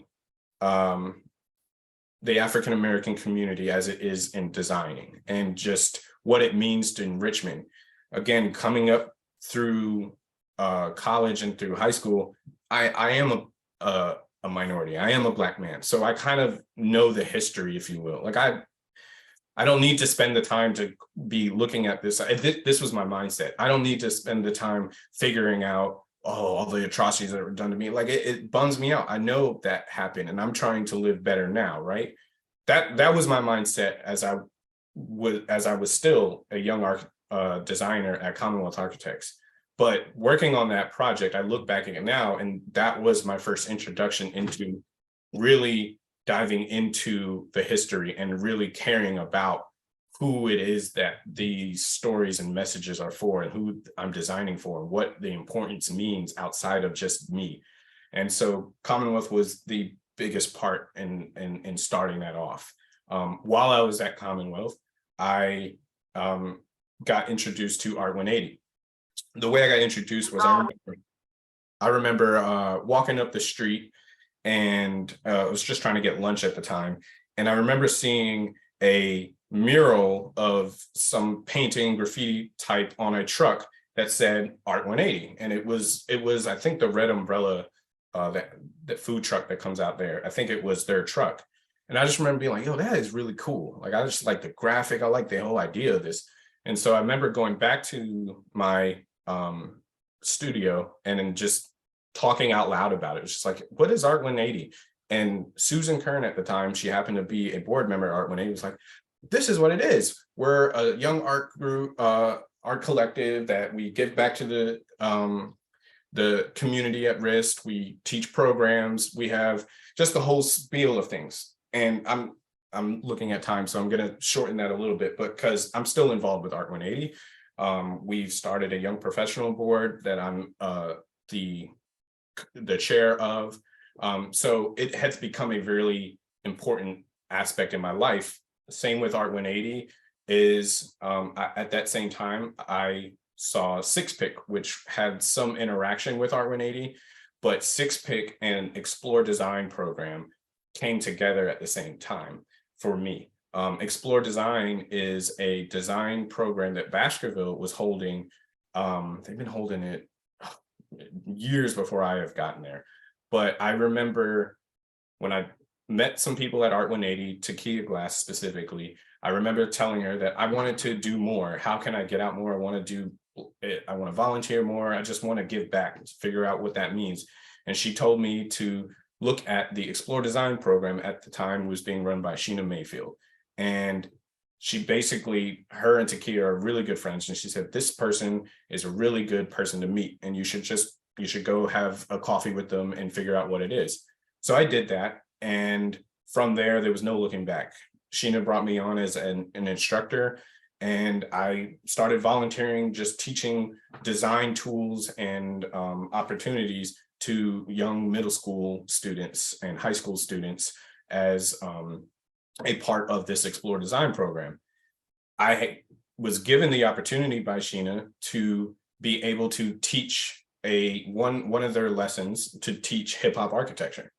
African-American community as it is in designing, and just what it means in Richmond. Again, coming up through college and through high school, I am a minority. I am a Black man. So I kind of know the history, if you will. Like I don't need to spend the time to be looking at this. This was my mindset. I don't need to spend the time figuring out, all the atrocities that were done to me. Like it bums me out. I know that happened, and I'm trying to live better now, right? That was my mindset as I was still a young designer at Commonwealth Architects. But working on that project, I look back at it now, and that was my first introduction into really diving into the history and really caring about who it is that these stories and messages are for, and who I'm designing for, and what the importance means outside of just me. And so Commonwealth was the biggest part in starting that off. While I was at Commonwealth, I got introduced to Art 180. The way I got introduced was I remember walking up the street, and I was just trying to get lunch at the time. And I remember seeing a mural of some painting graffiti type on a truck that said Art 180. And it was, I think, the red umbrella, that food truck that comes out there. I think it was their truck. And I just remember being like, yo, that is really cool. Like, I just like the graphic. I like the whole idea of this. And so I remember going back to my studio and then just talking out loud about it. It's just like, what is Art 180? And Susan Kern at the time, she happened to be a board member at Art 180, was like, this is what it is. We're a young art group, art collective that we give back to the community at risk. We teach programs. We have just the whole spiel of things. And I'm looking at time, so I'm going to shorten that a little bit, but because I'm still involved with Art 180. We've started a young professional board that I'm the chair of. So it has become a really important aspect in my life. Same with Art 180 is at that same time, I saw Six Pick, which had some interaction with Art 180, but Six Pick and Explore Design program came together at the same time for me. Explore Design is a design program that Baskervill was holding. They've been holding it years before I have gotten there. But I remember when I met some people at Art 180, Takia Glass specifically, I remember telling her that I wanted to do more. How can I get out more? I want to volunteer more. I just want to give back, figure out what that means. And she told me to look at the Explore Design program. At the time was being run by Sheena Mayfield. And she basically, her and Takia are really good friends. And she said, this person is a really good person to meet. And you should go have a coffee with them and figure out what it is. So I did that. And from there was no looking back. Sheena brought me on as an instructor, and I started volunteering, just teaching design tools and opportunities to young middle school students and high school students as a part of this Explore Design program. I was given the opportunity by Sheena to be able to teach one of their lessons, to teach hip hop architecture.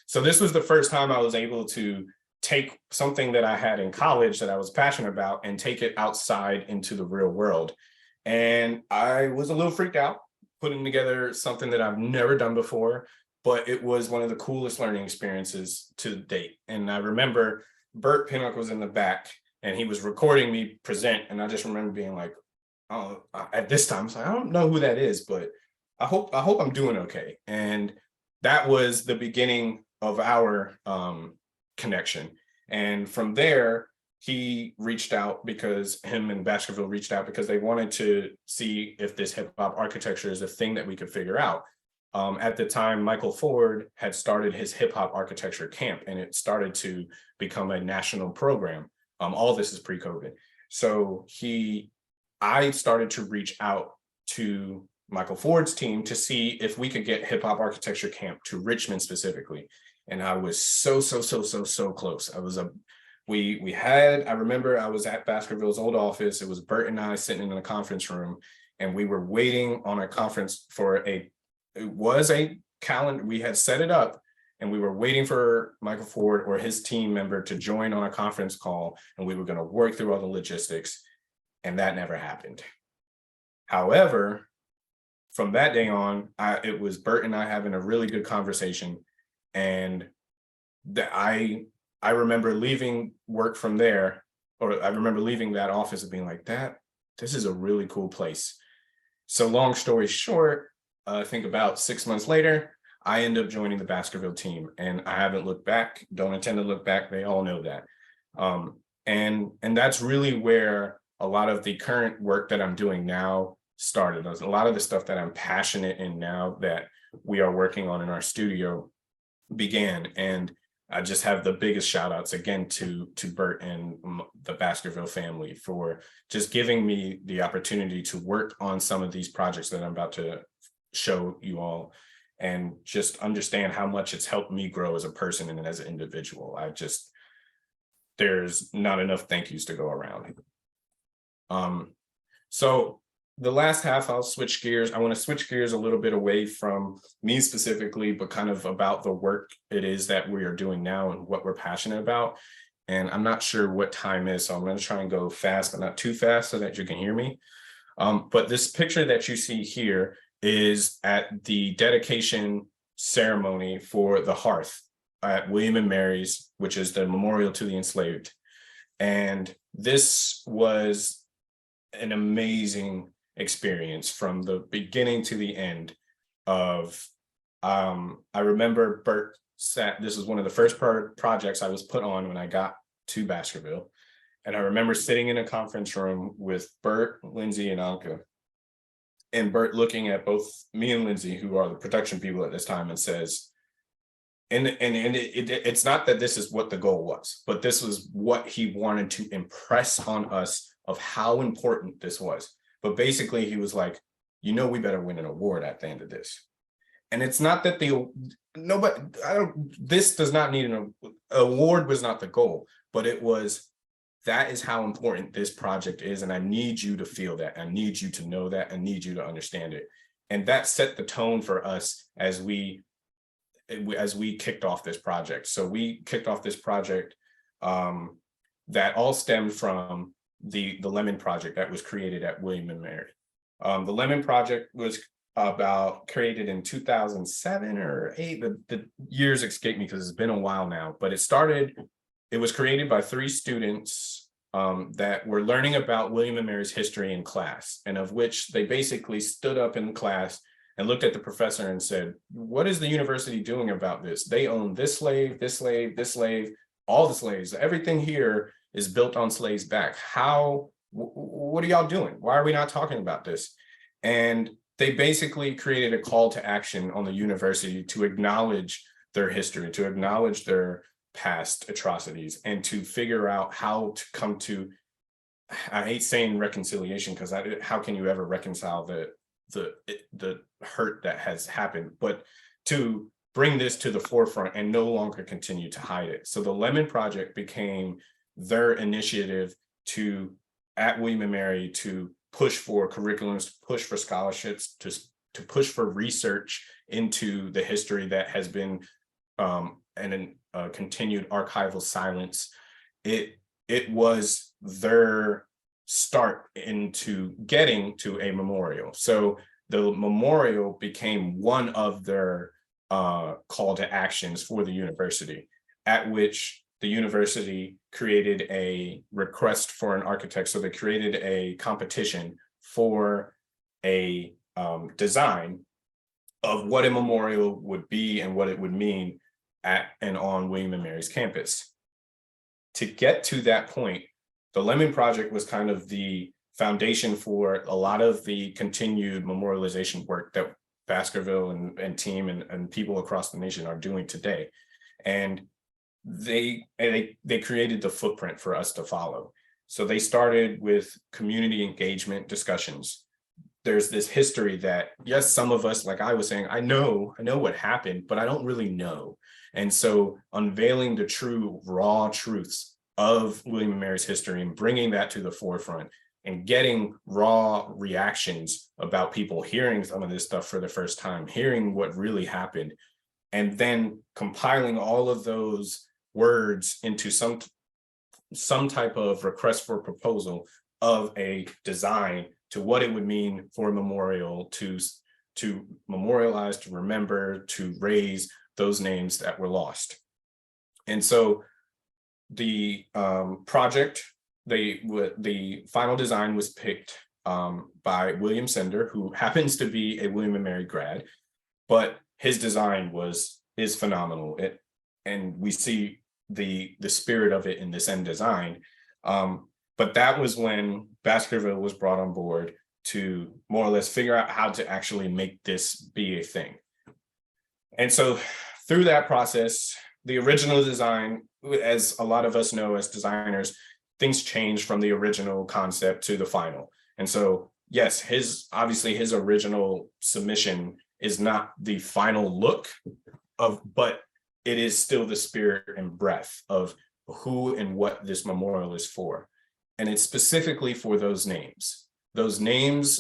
So this was the first time I was able to take something that I had in college that I was passionate about and take it outside into the real world. And I was a little freaked out putting together something that I've never done before, but it was one of the coolest learning experiences to date. And I remember Bert Pinnock was in the back and he was recording me present. And I just remember being like, oh, at this time, I was like, I don't know who that is, but I hope I'm doing okay. And that was the beginning of our connection. And from there, he reached out because him and Baskervill reached out because they wanted to see if this hip hop architecture is a thing that we could figure out. At the time, Michael Ford had started his hip hop architecture camp, and it started to become a national program. All this is pre-COVID. So I started to reach out to Michael Ford's team to see if we could get hip hop architecture camp to Richmond specifically. And I was so close. I remember I was at Baskerville's old office. It was Bert and I sitting in a conference room, and we were waiting on a conference for it was a calendar. We had set it up, and we were waiting for Michael Ford or his team member to join on a conference call, and we were going to work through all the logistics, and that never happened. However, from that day on, it was Bert and I having a really good conversation, and I remember leaving work from there, or I remember leaving that office and being like, this is a really cool place. So long story short, I think about 6 months later, I end up joining the Baskervill team, and I haven't looked back, don't intend to look back. They all know that. And that's really where a lot of the current work that I'm doing now started. A lot of the stuff that I'm passionate in now that we are working on in our studio began. And I just have the biggest shout outs again to Bert and the Baskervill family for just giving me the opportunity to work on some of these projects that I'm about to show you all, and just understand how much it's helped me grow as a person and as an individual. There's not enough thank yous to go around. So the last half, I'll switch gears. I want to switch gears a little bit away from me specifically, but kind of about the work it is that we are doing now and what we're passionate about. And I'm not sure what time is, so I'm going to try and go fast, but not too fast so that you can hear me. But this picture that you see here is at the dedication ceremony for the hearth at William and Mary's, which is the memorial to the enslaved. And this was an amazing experience from the beginning to the end of, I remember Bert this was one of the first projects I was put on when I got to Baskervill. And I remember sitting in a conference room with Bert, Lindsay, and Anka. And Bert looking at both me and Lindsay, who are the production people at this time, and says, it's not that this is what the goal was, but this was what he wanted to impress on us of how important this was. But basically he was like, we better win an award at the end of this. And it's not that this does not need an award, was not the goal, but it was, that is how important this project is. And I need you to feel that. I need you to know that. I need you to understand it. And that set the tone for us as we kicked off this project. So we kicked off this project that all stemmed from the Lemon Project that was created at William and Mary. The Lemon Project was created in 2007 or 8. The years escape me because it's been a while now, but it was created by 3 students that were learning about William and Mary's history in class, and of which they basically stood up in class and looked at the professor and said, what is the university doing about this? They own this slave, this slave, this slave, all the slaves. Everything here is built on slaves' back. What are y'all doing? Why are we not talking about this? And they basically created a call to action on the university to acknowledge their history, to acknowledge their past atrocities, and to figure out how to come to, I hate saying reconciliation, because how can you ever reconcile the hurt that has happened, but to bring this to the forefront and no longer continue to hide it. So the Lemon Project became their initiative at William and Mary to push for curriculums, to push for scholarships, to push for research into the history that has been continued archival silence. It was their start into getting to a memorial. So the memorial became one of their call to actions for the university, at which the university created a request for an architect. So they created a competition for a design of what a memorial would be and what it would mean at and on William and Mary's campus. To get to that point, the Lemon Project was kind of the foundation for a lot of the continued memorialization work that Baskervill and team and people across the nation are doing today. And they created the footprint for us to follow. So they started with community engagement discussions. There's this history that, yes, some of us, like I was saying, I know what happened, but I don't really know. And so unveiling the true raw truths of William and Mary's history and bringing that to the forefront and getting raw reactions about people hearing some of this stuff for the first time, hearing what really happened, and then compiling all of those words into some type of request for proposal of a design to what it would mean for a memorial to memorialize, to remember, to raise those names that were lost. And so the project, the final design was picked by William Sender, who happens to be a William and Mary grad, but his design is phenomenal. And we see the spirit of it in this end design. But that was when Baskervill was brought on board to more or less figure out how to actually make this be a thing. And so through that process, the original design, as a lot of us know as designers, things change from the original concept to the final. And so, yes, obviously his original submission is not the final look of, but it is still the spirit and breath of who and what this memorial is for. And it's specifically for those names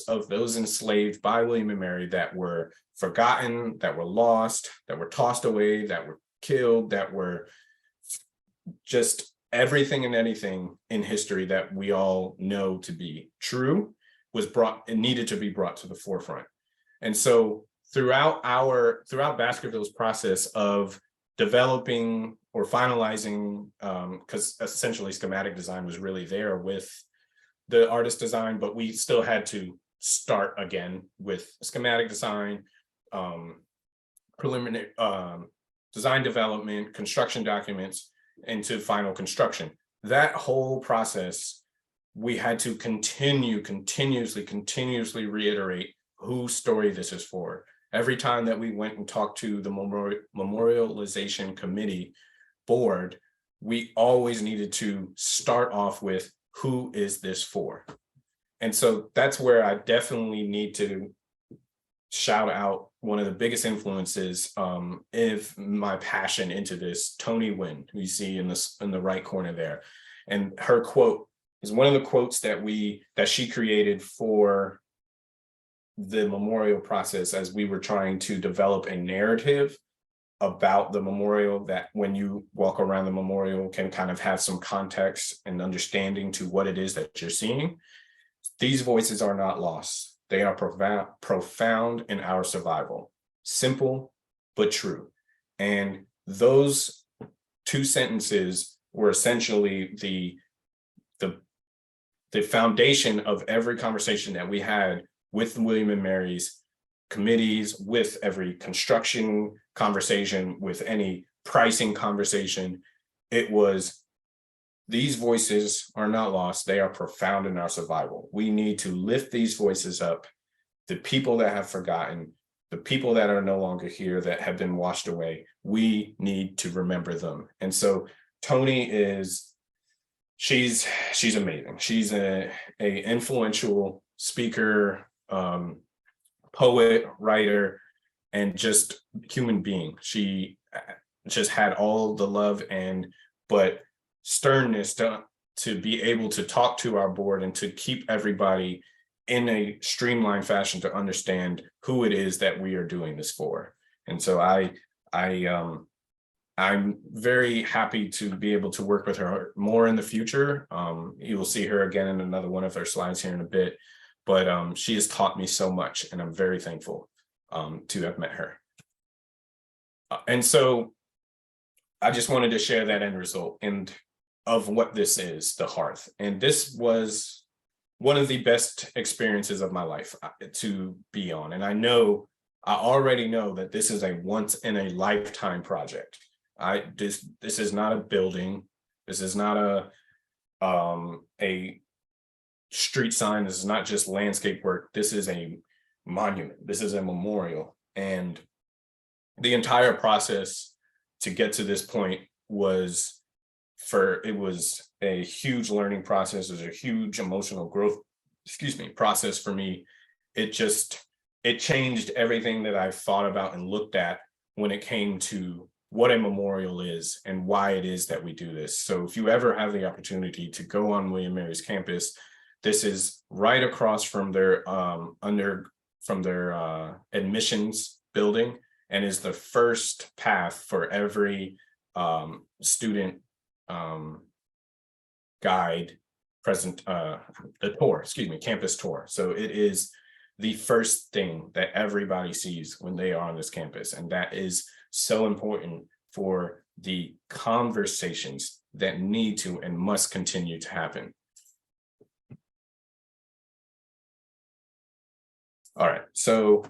of those enslaved by William and Mary that were forgotten, that were lost, that were tossed away, that were killed, that were just everything and anything in history that we all know to be true it needed to be brought to the forefront. And so throughout Baskerville's process of developing or finalizing, because essentially schematic design was really there with the artist design, but we still had to start again with schematic design, preliminary design development, construction documents, into final construction. That whole process, we had to continuously reiterate whose story this is for. Every time that we went and talked to the memorialization committee board, we always needed to start off with, who is this for? And so that's where I definitely need to shout out one of the biggest influences of my passion into this, Tony Wynn, who you see in the right corner there. And her quote is one of the quotes that she created for the memorial process as we were trying to develop a narrative about the memorial that when you walk around the memorial can kind of have some context and understanding to what it is that you're seeing. These voices are not lost. They are profound in our survival. Simple, but true. And those two sentences were essentially the foundation of every conversation that we had with William and Mary's committees, with every construction conversation, with any pricing conversation. It was, these voices are not lost. They are profound in our survival. We need to lift these voices up. The people that have forgotten, the people that are no longer here, that have been washed away, we need to remember them. And so Tony she's amazing. She's a influential speaker, poet, writer, and just human being. She just had all the love but sternness to be able to talk to our board and to keep everybody in a streamlined fashion to understand who it is that we are doing this for. And so I'm very happy to be able to work with her more in the future. You will see her again in another one of her slides here in a bit, but she has taught me so much, and I'm very thankful to have met her. And so I just wanted to share that end result and of what this is, the hearth. And this was one of the best experiences of my life to be on. And I already know that this is a once in a lifetime project. This is not a building. This is not a street sign. This is not just landscape work. This is a monument. This is a memorial. And the entire process to get to this point was a huge learning process. It was a huge emotional growth, process for me. It changed everything that I've thought about and looked at when it came to what a memorial is and why it is that we do this. So if you ever have the opportunity to go on William Mary's campus, this is right across from their admissions building, and is the first path for every student guide present, the tour, campus tour. So it is the first thing that everybody sees when they are on this campus. And that is so important for the conversations that need to and must continue to happen. All right, so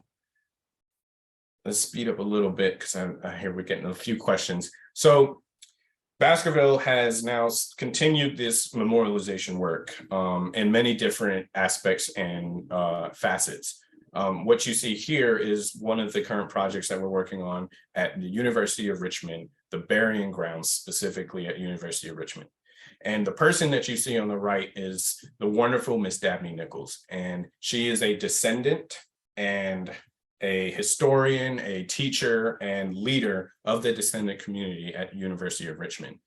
let's speed up a little bit because I hear we're getting a few questions. So Baskervill has now continued this memorialization work in many different aspects and facets. What you see here is one of the current projects that we're working on at the University of Richmond, the burying grounds specifically at University of Richmond. And the person that you see on the right is the wonderful Miss Dabney Nichols. And she is a descendant and a historian, a teacher, and leader of the descendant community at University of Richmond.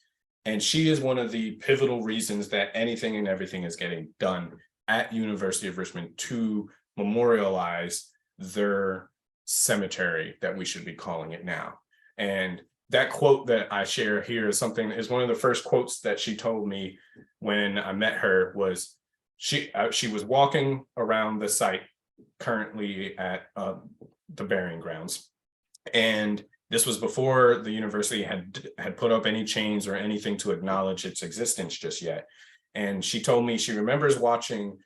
And she is one of the pivotal reasons that anything and everything is getting done at University of Richmond to memorialize their cemetery that we should be calling it now. And that quote that I share here is one of the first quotes that she told me when I met her. Was she was walking around the site currently at the burying grounds, and this was before the university had put up any chains or anything to acknowledge its existence just yet. And she told me she remembers watching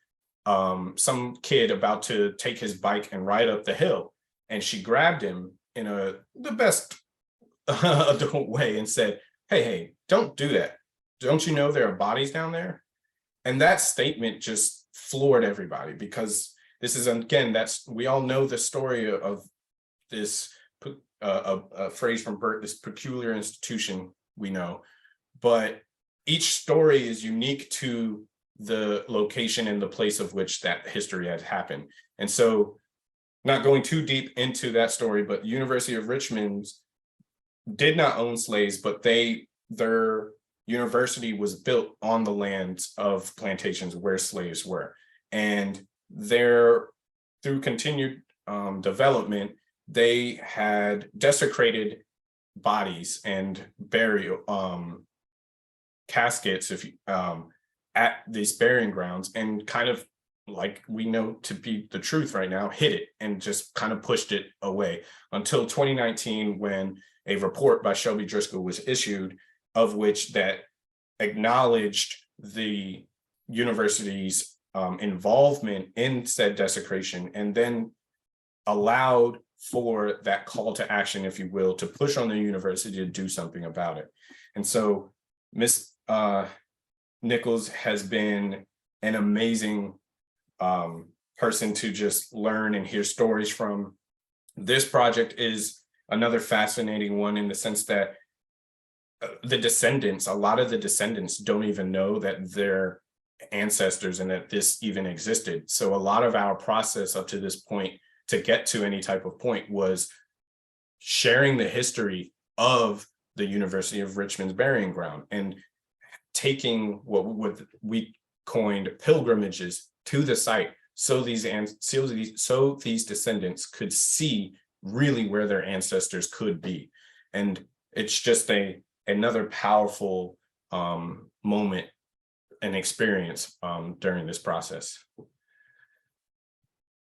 some kid about to take his bike and ride up the hill, and she grabbed him in the best adult way and said, hey, don't do that. Don't you know there are bodies down there? And that statement just floored everybody, because this is, again, we all know the story of this a phrase from Bert, this peculiar institution we know, but each story is unique to the location and the place of which that history has happened. And so, not going too deep into that story, but University of Richmond did not own slaves, but their university was built on the lands of plantations where slaves were. And through continued development, they had desecrated bodies and burial caskets at these burying grounds, and kind of, like we know to be the truth right now, hid it and just kind of pushed it away until 2019, when a report by Shelby Driscoll was issued, of which that acknowledged the university's involvement in said desecration, and then allowed for that call to action, if you will, to push on the university to do something about it. And so Miss Nichols has been an amazing person to just learn and hear stories from. This project is another fascinating one in the sense that a lot of the descendants don't even know that they're ancestors and that this even existed. So a lot of our process up to this point to get to any type of point was sharing the history of the University of Richmond's burying ground and taking what we coined pilgrimages to the site, so these descendants could see really where their ancestors could be. And it's just another powerful moment and experience during this process.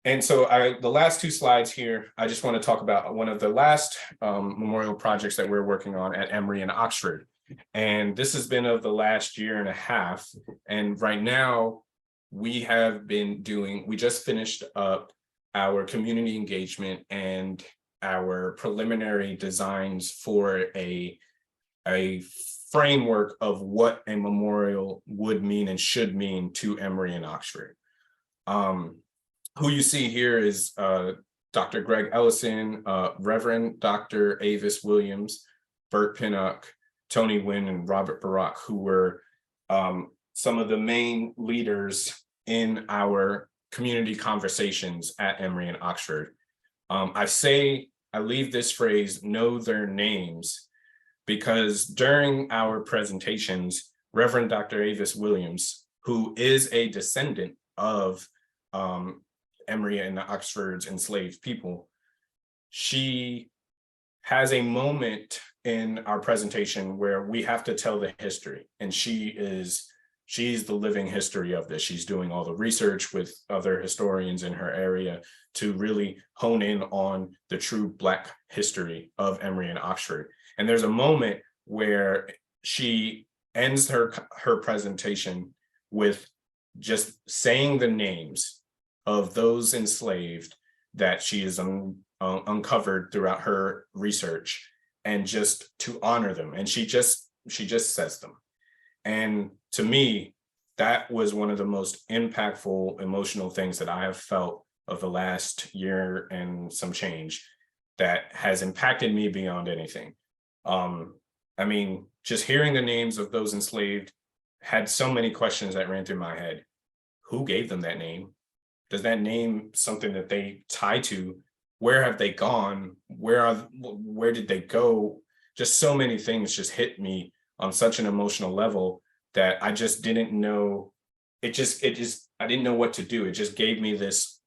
And so the last two slides here, I just want to talk about one of the last memorial projects that we're working on at Emory and Oxford. And this has been of the last year and a half. And right now we just finished up our community engagement and our preliminary designs for a framework of what a memorial would mean and should mean to Emory and Oxford. Who you see here is Dr. Greg Ellison, Reverend Dr. Avis Williams, Bert Pinnock, Tony Wynn, and Robert Barak, who were some of the main leaders in our community conversations at Emory and Oxford. I leave this phrase, know their names, because during our presentations, Reverend Dr. Avis Williams, who is a descendant of Emory and Oxford's enslaved people, she has a moment in our presentation where we have to tell the history, and she's the living history of this. She's doing all the research with other historians in her area to really hone in on the true Black history of Emory and Oxford. And there's a moment where she ends her presentation with just saying the names of those enslaved that she has uncovered throughout her research, and just to honor them. And she just says them. And to me, that was one of the most impactful emotional things that I have felt of the last year and some change that has impacted me beyond anything. I mean, just hearing the names of those enslaved had so many questions that ran through my head. Who gave them that name? Does that name something that they tie to? Where have they gone? Where did they go? Just so many things just hit me on such an emotional level that I just didn't know. I didn't know what to do. It just gave me this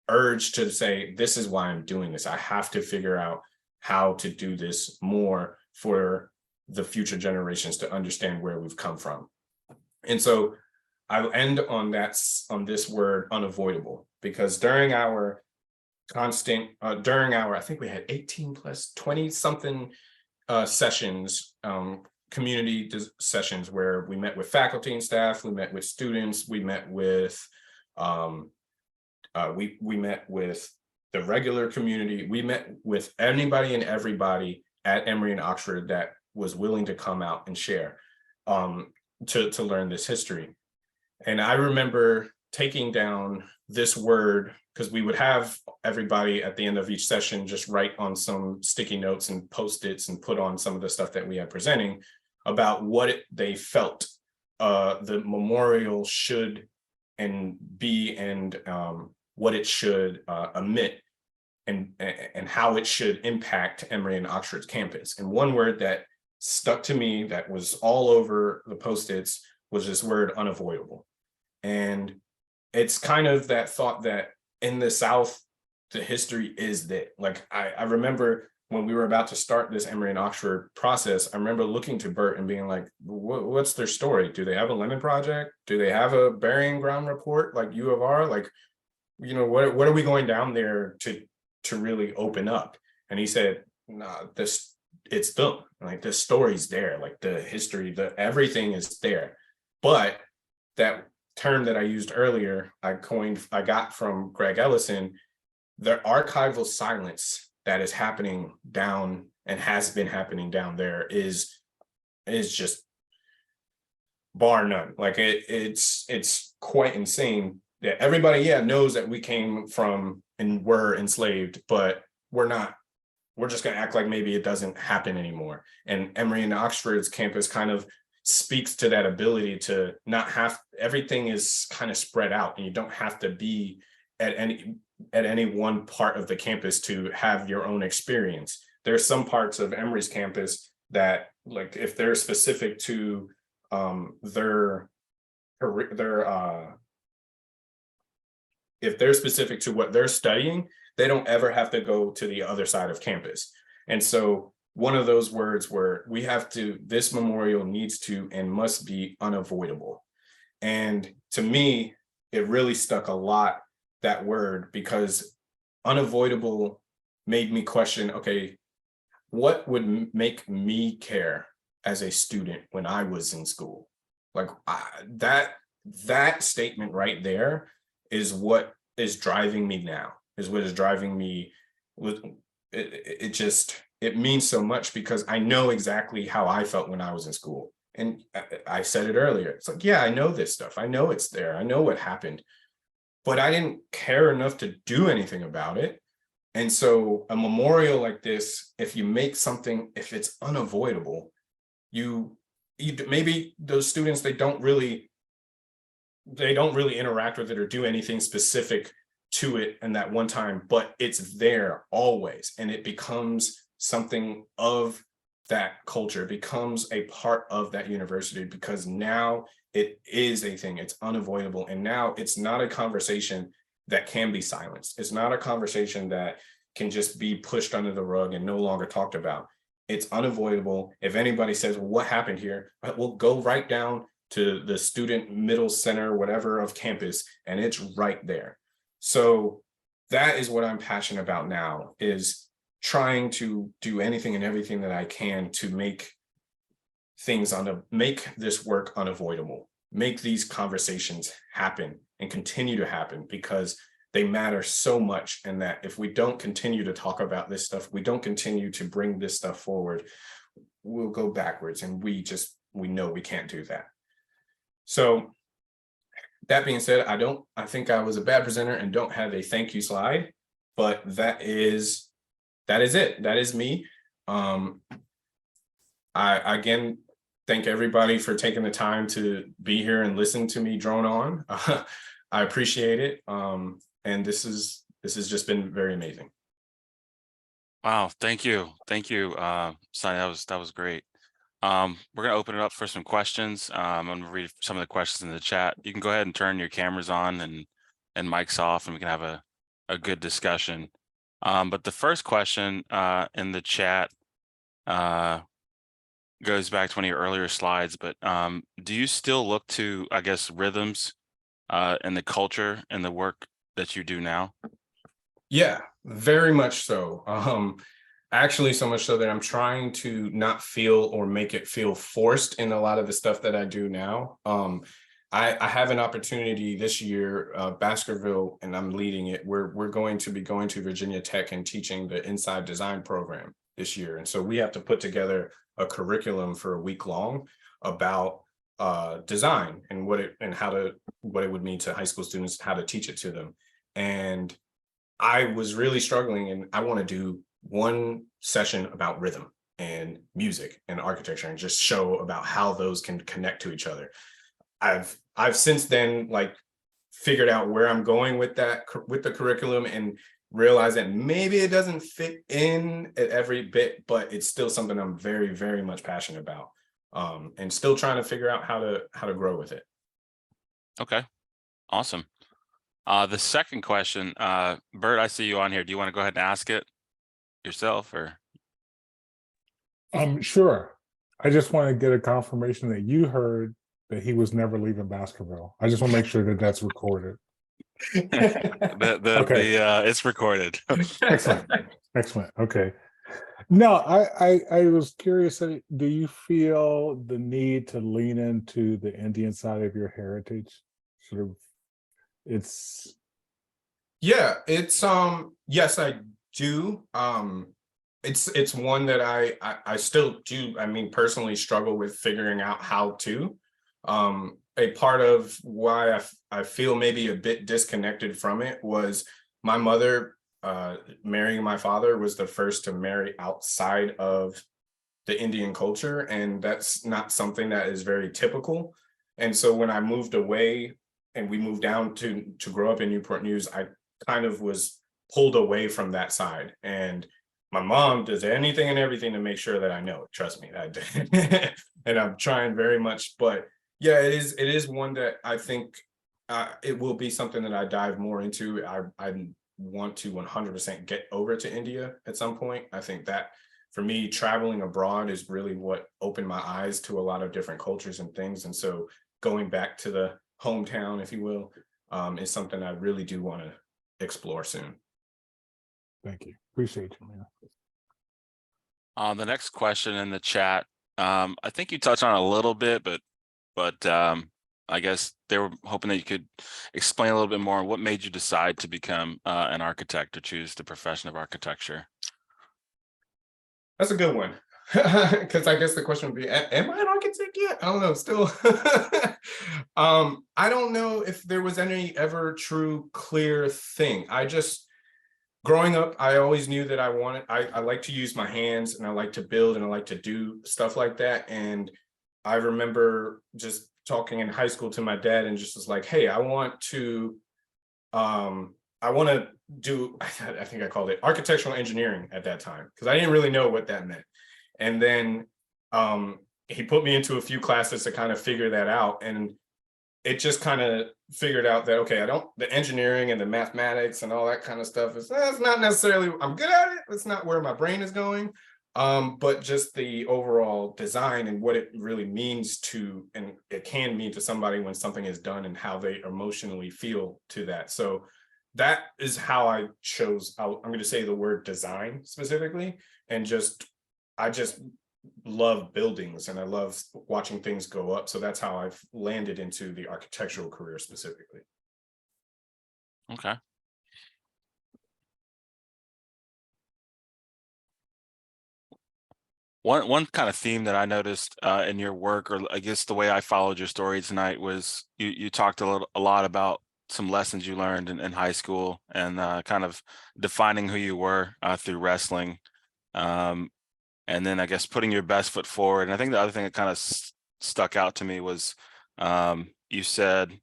urge to say, this is why I'm doing this. I have to figure out how to do this more for the future generations to understand where we've come from. And so I'll end on this word unavoidable, because during our I think we had 18 plus 20 something sessions, community sessions where we met with faculty and staff, we met with students, we met with we met with the regular community, we met with anybody and everybody at Emory and Oxford that was willing to come out and share to learn this history. And I remember taking down this word, because we would have everybody at the end of each session just write on some sticky notes and Post-its and put on some of the stuff that we had presenting about what they felt the memorial should and be, and what it should emit, and how it should impact Emory and Oxford's campus. And one word that stuck to me that was all over the Post-its was this word unavoidable. And it's kind of that thought that in the South, the history is that. Like, I remember when we were about to start this Emory and Oxford process, I remember looking to Bert and being like, what's their story? Do they have a Lemon Project? Do they have a burying ground report like U of R? Like, you know, what are we going down there to really open up? And he said, nah, it's them. Like, the story's there, like the history, everything is there. But that term that I used earlier, I got from Greg Ellison, the archival silence that is happening down and has been happening down there is just bar none. Like, it's quite insane that everybody knows that we came from and were enslaved, but we're just going to act like maybe it doesn't happen anymore. And Emory and Oxford's campus kind of speaks to that ability to not have, everything is kind of spread out, and you don't have to be at any one part of the campus to have your own experience. There's some parts of Emory's campus that, like, if they're specific to if they're specific to what they're studying, they don't ever have to go to the other side of campus. And so one of those words where this memorial needs to and must be unavoidable. And to me, it really stuck a lot, that word, because unavoidable made me question, okay, what would make me care as a student when I was in school? Like, that statement right there is what is driving me now, is what is driving me. It means so much, because I know exactly how I felt when I was in school. And I said it earlier. It's like, yeah, I know this stuff. I know it's there. I know what happened, but I didn't care enough to do anything about it. And so a memorial like this, if you make something, if it's unavoidable, you maybe those students, they don't really interact with it or do anything specific to it in that one time, but it's there always. And it becomes something of that culture, becomes a part of that university, because now it is a thing, it's unavoidable. And now it's not a conversation that can be silenced. It's not a conversation that can just be pushed under the rug and no longer talked about. It's unavoidable. If anybody says, well, what happened here? We'll go right down to the student middle center, whatever, of campus, and it's right there. So that is what I'm passionate about now, is trying to do anything and everything that I can to make this work unavoidable, make these conversations happen and continue to happen, because they matter so much. And that if we don't continue to talk about this stuff, we don't continue to bring this stuff forward, we'll go backwards, and we know we can't do that. So that being said, I think I was a bad presenter and don't have a thank you slide, but that is it. That is me. I again thank everybody for taking the time to be here and listen to me drone on. I appreciate it. And this has just been very amazing. Wow, thank you. Thank you, Sonny. That was great. We're gonna open it up for some questions. I'm gonna read some of the questions in the chat. You can go ahead and turn your cameras on and mics off, and we can have a good discussion. But the first question in the chat goes back to one of your earlier slides, but do you still look to, I guess, rhythms in the culture and the work that you do now? Yeah, very much so. Actually, so much so that I'm trying to not feel or make it feel forced in a lot of the stuff that I do now. I have an opportunity this year, Baskervill, and I'm leading it. We're going to be going to Virginia Tech and teaching the inside design program this year. And so we have to put together a curriculum for a week long about design and what it would mean to high school students, how to teach it to them. And I was really struggling, and I want to do one session about rhythm and music and architecture and just show about how those can connect to each other. I've since then like figured out where I'm going with that, with the curriculum, and realized that maybe it doesn't fit in at every bit, but it's still something I'm very, very much passionate about, and still trying to figure out how to grow with it. Okay, awesome. The second question, Bert, I see you on here. Do you want to go ahead and ask it yourself, or? Sure. I just want to get a confirmation that you heard that he was never leaving Baskerville. I just want to make sure that that's recorded. It's recorded. Excellent. Okay. No, I was curious. Do you feel the need to lean into the Indian side of your heritage? Sort of, it's. Yeah, it's yes, I do. It's one that I still do. I mean, personally struggle with figuring out how to. A part of why I feel maybe a bit disconnected from it was my mother marrying my father was the first to marry outside of the Indian culture, and that's not something that is very typical. And so when I moved away and we moved down to grow up in Newport News, I kind of was pulled away from that side. And my mom does anything and everything to make sure that I know it. Trust me, and I'm trying very much. But yeah, it is one that I think it will be something that I dive more into. I want to 100% get over to India at some point. I think that for me, traveling abroad is really what opened my eyes to a lot of different cultures and things. And so going back to the hometown, if you will, is something I really do want to explore soon. Thank you. Appreciate you, man. The next question in the chat, I think you touched on it a little bit, but I guess they were hoping that you could explain a little bit more on what made you decide to become an architect or choose the profession of architecture. That's a good one, because I guess the question would be, am I an architect yet? I don't know, still. I don't know if there was any ever true clear thing. Growing up, I always knew that I like to use my hands, and I like to build, and I like to do stuff like that. And I remember just talking in high school to my dad and just was like, hey, I want to do, I think I called it architectural engineering at that time, because I didn't really know what that meant. And then he put me into a few classes to kind of figure that out. And it just kind of figured out that, okay, the engineering and the mathematics and all that kind of stuff that's not necessarily, I'm good at it. It's not where my brain is going. But just the overall design and what it really means to, and it can mean to somebody when something is done and how they emotionally feel to that. So that is how I chose, I'm going to say the word design specifically, and I just love buildings and I love watching things go up. So that's how I've landed into the architectural career specifically. Okay. One kind of theme that I noticed in your work, or I guess the way I followed your story tonight, was you talked a lot about some lessons you learned in high school, and kind of defining who you were through wrestling. And then I guess putting your best foot forward. And I think the other thing that kind of stuck out to me was you said,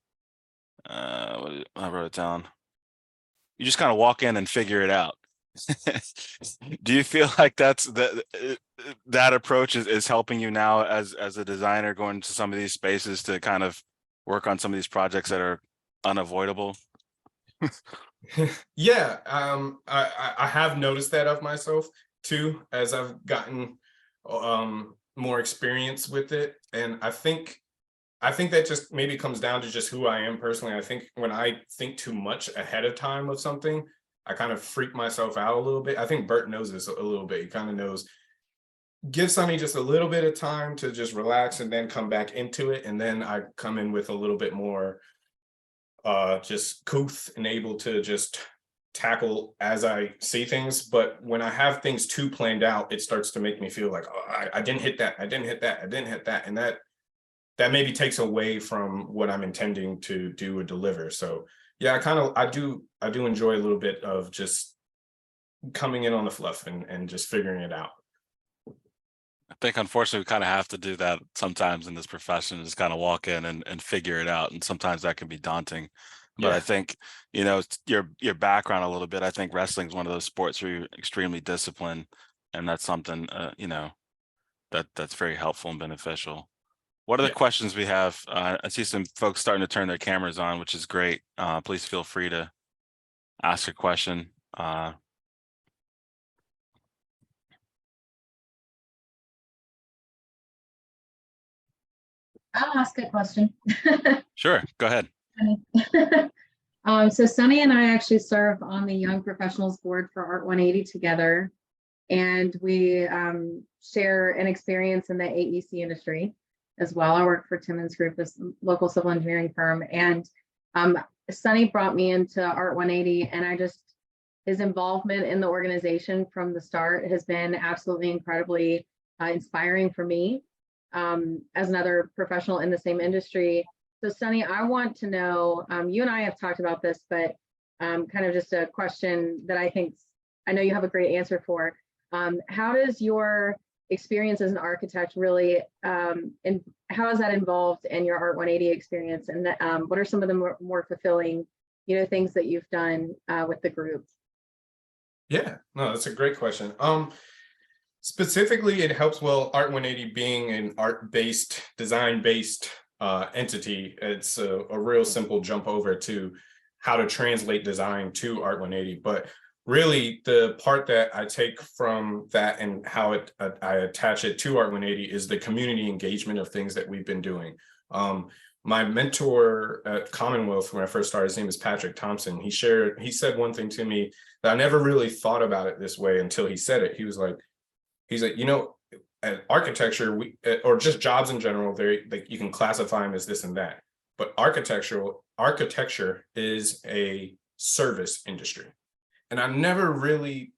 I wrote it down. You just kind of walk in and figure it out. Do you feel like that approach is helping you now as a designer going to some of these spaces to kind of work on some of these projects that are unavoidable? Yeah, I have noticed that of myself too, as I've gotten more experience with it. And I think that just maybe comes down to just who I am personally. I think when I think too much ahead of time of something, I kind of freak myself out a little bit. I think Bert knows this a little bit. He kind of knows, give Sonny just a little bit of time to just relax and then come back into it. And then I come in with a little bit more just couth and able to just tackle as I see things. But when I have things too planned out, it starts to make me feel like, oh, I didn't hit that, I didn't hit that, I didn't hit that. And that maybe takes away from what I'm intending to do or deliver. So yeah, I do enjoy a little bit of just coming in on the fluff and just figuring it out. I think unfortunately we kind of have to do that sometimes in this profession, is kind of walk in and figure it out. And sometimes that can be daunting. But I Yeah. think, your background a little bit, I think wrestling is one of those sports where you're extremely disciplined. And that's something, that's very helpful and beneficial. What are the Yeah. questions we have? I see some folks starting to turn their cameras on, which is great. Please feel free to ask a question. I'll ask a question. Sure, go ahead. So Sonny and I actually serve on the Young Professionals Board for Art 180 together, and we share an experience in the AEC industry as well. I work for Timmons Group, this local civil engineering firm, and Sonny brought me into Art 180, and his involvement in the organization from the start has been absolutely incredibly inspiring for me as another professional in the same industry. So Sonny, I want to know, you and I have talked about this, but kind of just a question that I know you have a great answer for. How does your experience as an architect really, and how is that involved in your Art 180 experience? And what are some of the more fulfilling, things that you've done with the group? Yeah, no, that's a great question. Specifically, it helps, well, Art 180 being an art-based, design-based entity, it's a real simple jump over to how to translate design to Art 180. But really, the part that I take from that and how I attach it to Art 180 is the community engagement of things that we've been doing. My mentor at Commonwealth, when I first started, his name is Patrick Thompson. He said one thing to me that I never really thought about it this way until he said it. He was like, architecture, or just jobs in general, you can classify them as this and that. But architecture is a service industry. And I never really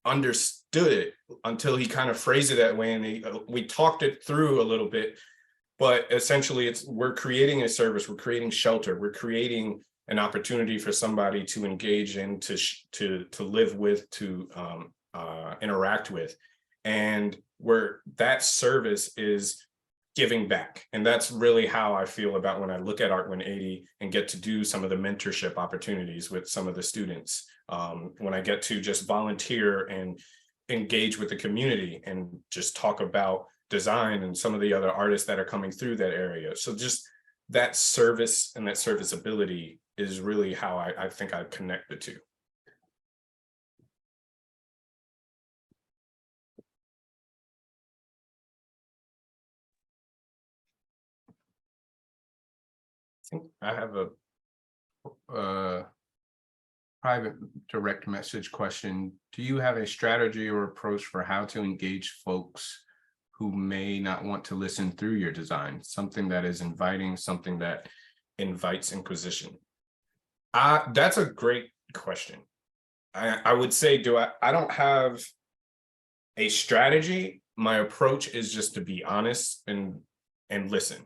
understood it until he kind of phrased it that way, and we talked it through a little bit. But essentially, we're creating a service, we're creating shelter, we're creating an opportunity for somebody to engage in, to live with, to interact with. And where that service is giving back. And that's really how I feel about when I look at Art 180 and get to do some of the mentorship opportunities with some of the students. When I get to just volunteer and engage with the community and just talk about design and some of the other artists that are coming through that area. So just that service and that serviceability is really how I think I connect the two. I think I have a private direct message question. Do you have a strategy or approach for how to engage folks who may not want to listen through your design? Something that is inviting, something that invites inquisition. That's a great question. I would say, I don't have a strategy. my approach is just to be honest and listen.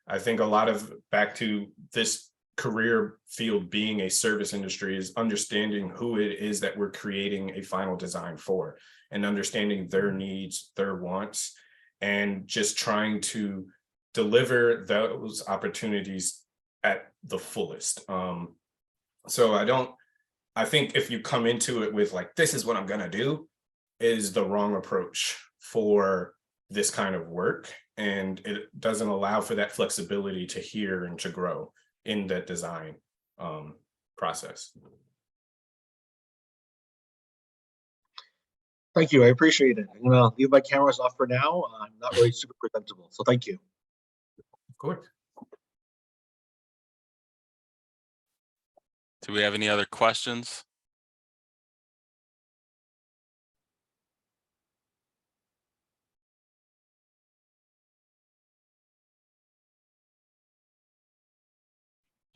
I think a lot of, back to this career field being a service industry, is understanding who it is that we're creating a final design for, and understanding their needs, their wants, and just trying to deliver those opportunities at the fullest. So I think if you come into it with like, this is what I'm gonna do, is the wrong approach for this kind of work. And it doesn't allow for that flexibility to hear and to grow in that design process. Thank you. I appreciate it. I'm gonna leave my cameras off for now. I'm not really super presentable, so thank you. Of course. Do we have any other questions?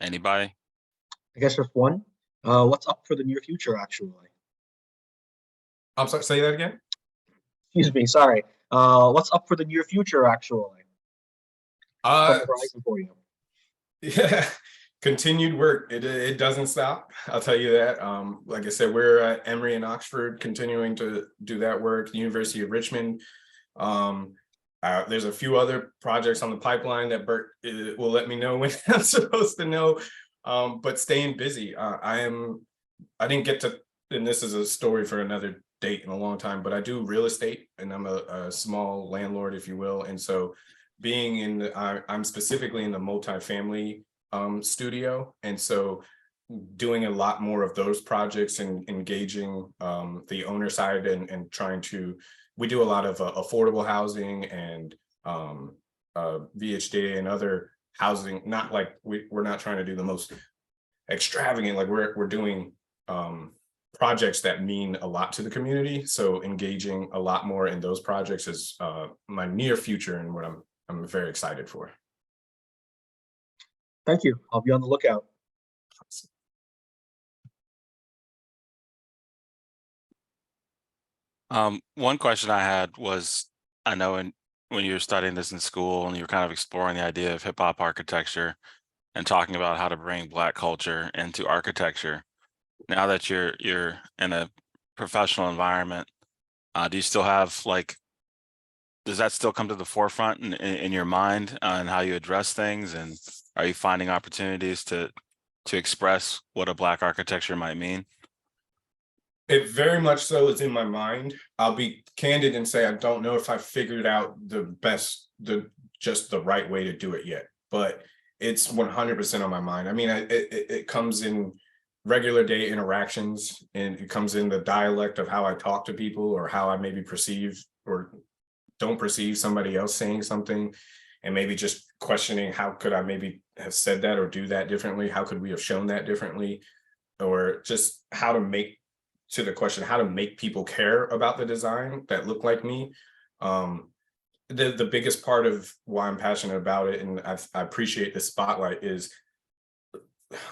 Anybody? I guess just one. What's up for the near future, actually? I'm sorry, say that again. Excuse me, sorry. What's up for the near future, actually? What's on the horizon for you? Yeah, continued work. It doesn't stop. I'll tell you that. Like I said, we're at Emory and Oxford continuing to do that work. The University of Richmond. There's a few other projects on the pipeline that Bert will let me know when I'm supposed to know. But staying busy. I didn't get to, and this is a story for another date in a long time, but I do real estate, and I'm a small landlord, if you will. And so being in the, I'm specifically in the multifamily studio. And so doing a lot more of those projects and engaging the owner side and trying to, we do a lot of affordable housing and VHD and other housing, not like we're not trying to do the most extravagant, like we're doing projects that mean a lot to the community. So engaging a lot more in those projects is my near future and what I'm very excited for. Thank you. I'll be on the lookout. One question I had was, I know when you were studying this in school and you were kind of exploring the idea of hip hop architecture and talking about how to bring Black culture into architecture, now that you're in a professional environment, do you still have like, does that still come to the forefront in your mind and how you address things? And are you finding opportunities to express what a Black architecture might mean? It very much so is in my mind. I'll be candid and say I don't know if I figured out just the right way to do it yet, but it's 100% on my mind. I mean, it comes in regular day interactions, and it comes in the dialect of how I talk to people, or how I maybe perceive or don't perceive somebody else saying something, and maybe just questioning how could I maybe have said that or do that differently? How could we have shown that differently? Or just how to make, to the question, how to make people care about the design that look like me. The biggest part of why I'm passionate about it, and I appreciate the spotlight, is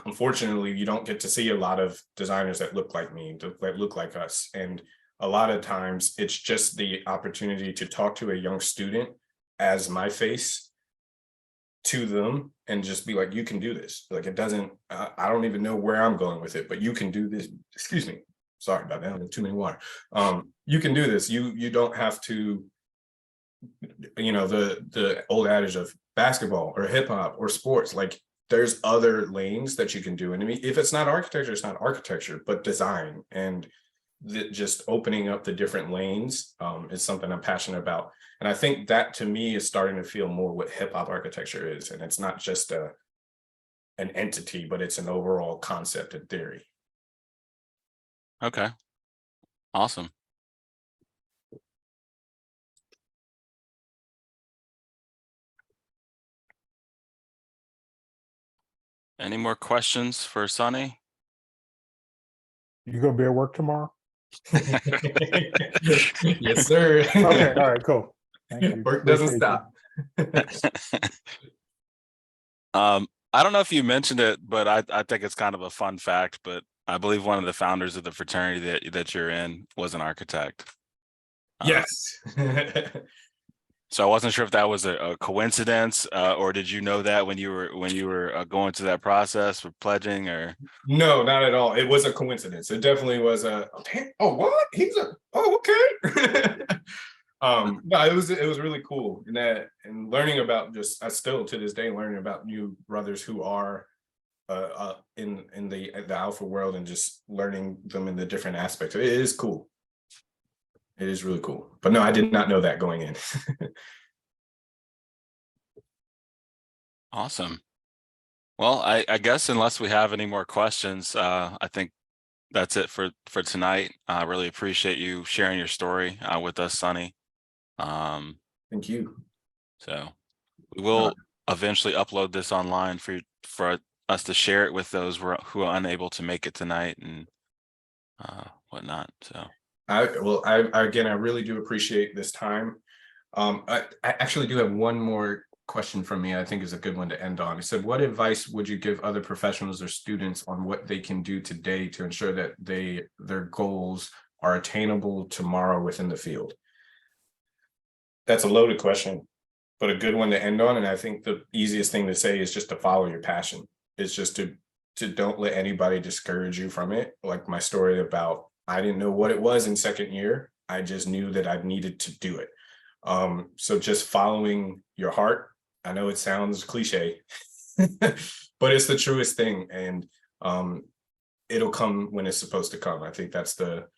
unfortunately you don't get to see a lot of designers that look like me, that look like us. And a lot of times it's just the opportunity to talk to a young student as my face to them and just be like, you can do this. Like, it doesn't, I don't even know where I'm going with it, but you can do this. Excuse me. Sorry about that. I have too many water. You can do this. You don't have to, you know, the old adage of basketball or hip hop or sports, like there's other lanes that you can do. And I mean, if it's not architecture, it's not architecture, but design. And just opening up the different lanes is something I'm passionate about. And I think that to me is starting to feel more what hip hop architecture is. And it's not just an entity, but it's an overall concept and theory. Okay, awesome. Any more questions for Sonny? You gonna be at work tomorrow? Yes, sir. Okay, all right, cool. Thank you. Work doesn't Appreciate stop. I don't know if you mentioned it, but I think it's kind of a fun fact, but I believe one of the founders of the fraternity that you're in was an architect. Yes. So I wasn't sure if that was a coincidence, or did you know that when you were going through that process for pledging, or? No, not at all. It was a coincidence. It definitely was oh, what? Okay. No, it was really cool. And learning about I still to this day learning about new brothers who are in the alpha world, and just learning them in the different aspects. It is cool. It is really cool. But no, I did not know that going in. Awesome. Well, I guess unless we have any more questions, I think that's it for tonight. I really appreciate you sharing your story with us, Sonny. Thank you. So we will eventually upload this online for us to share it with those who are unable to make it tonight and whatnot. So I again, I really do appreciate this time. I actually do have one more question from me. I think is a good one to end on. It said, what advice would you give other professionals or students on what they can do today to ensure that their goals are attainable tomorrow within the field? That's a loaded question, but a good one to end on. And I think the easiest thing to say is just to follow your passion. It's just to don't let anybody discourage you from it. Like my story about, I didn't know what it was in second year. I just knew that I needed to do it. So just following your heart. I know it sounds cliche, but it's the truest thing. And it'll come when it's supposed to come. I think that's the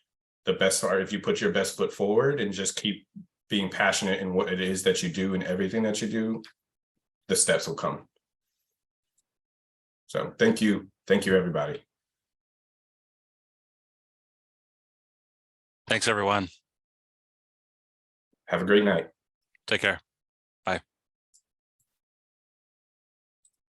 best part. If you put your best foot forward and just keep being passionate in what it is that you do and everything that you do, the steps will come. So thank you. Thank you, everybody. thanks, everyone. Have a great night. Take care.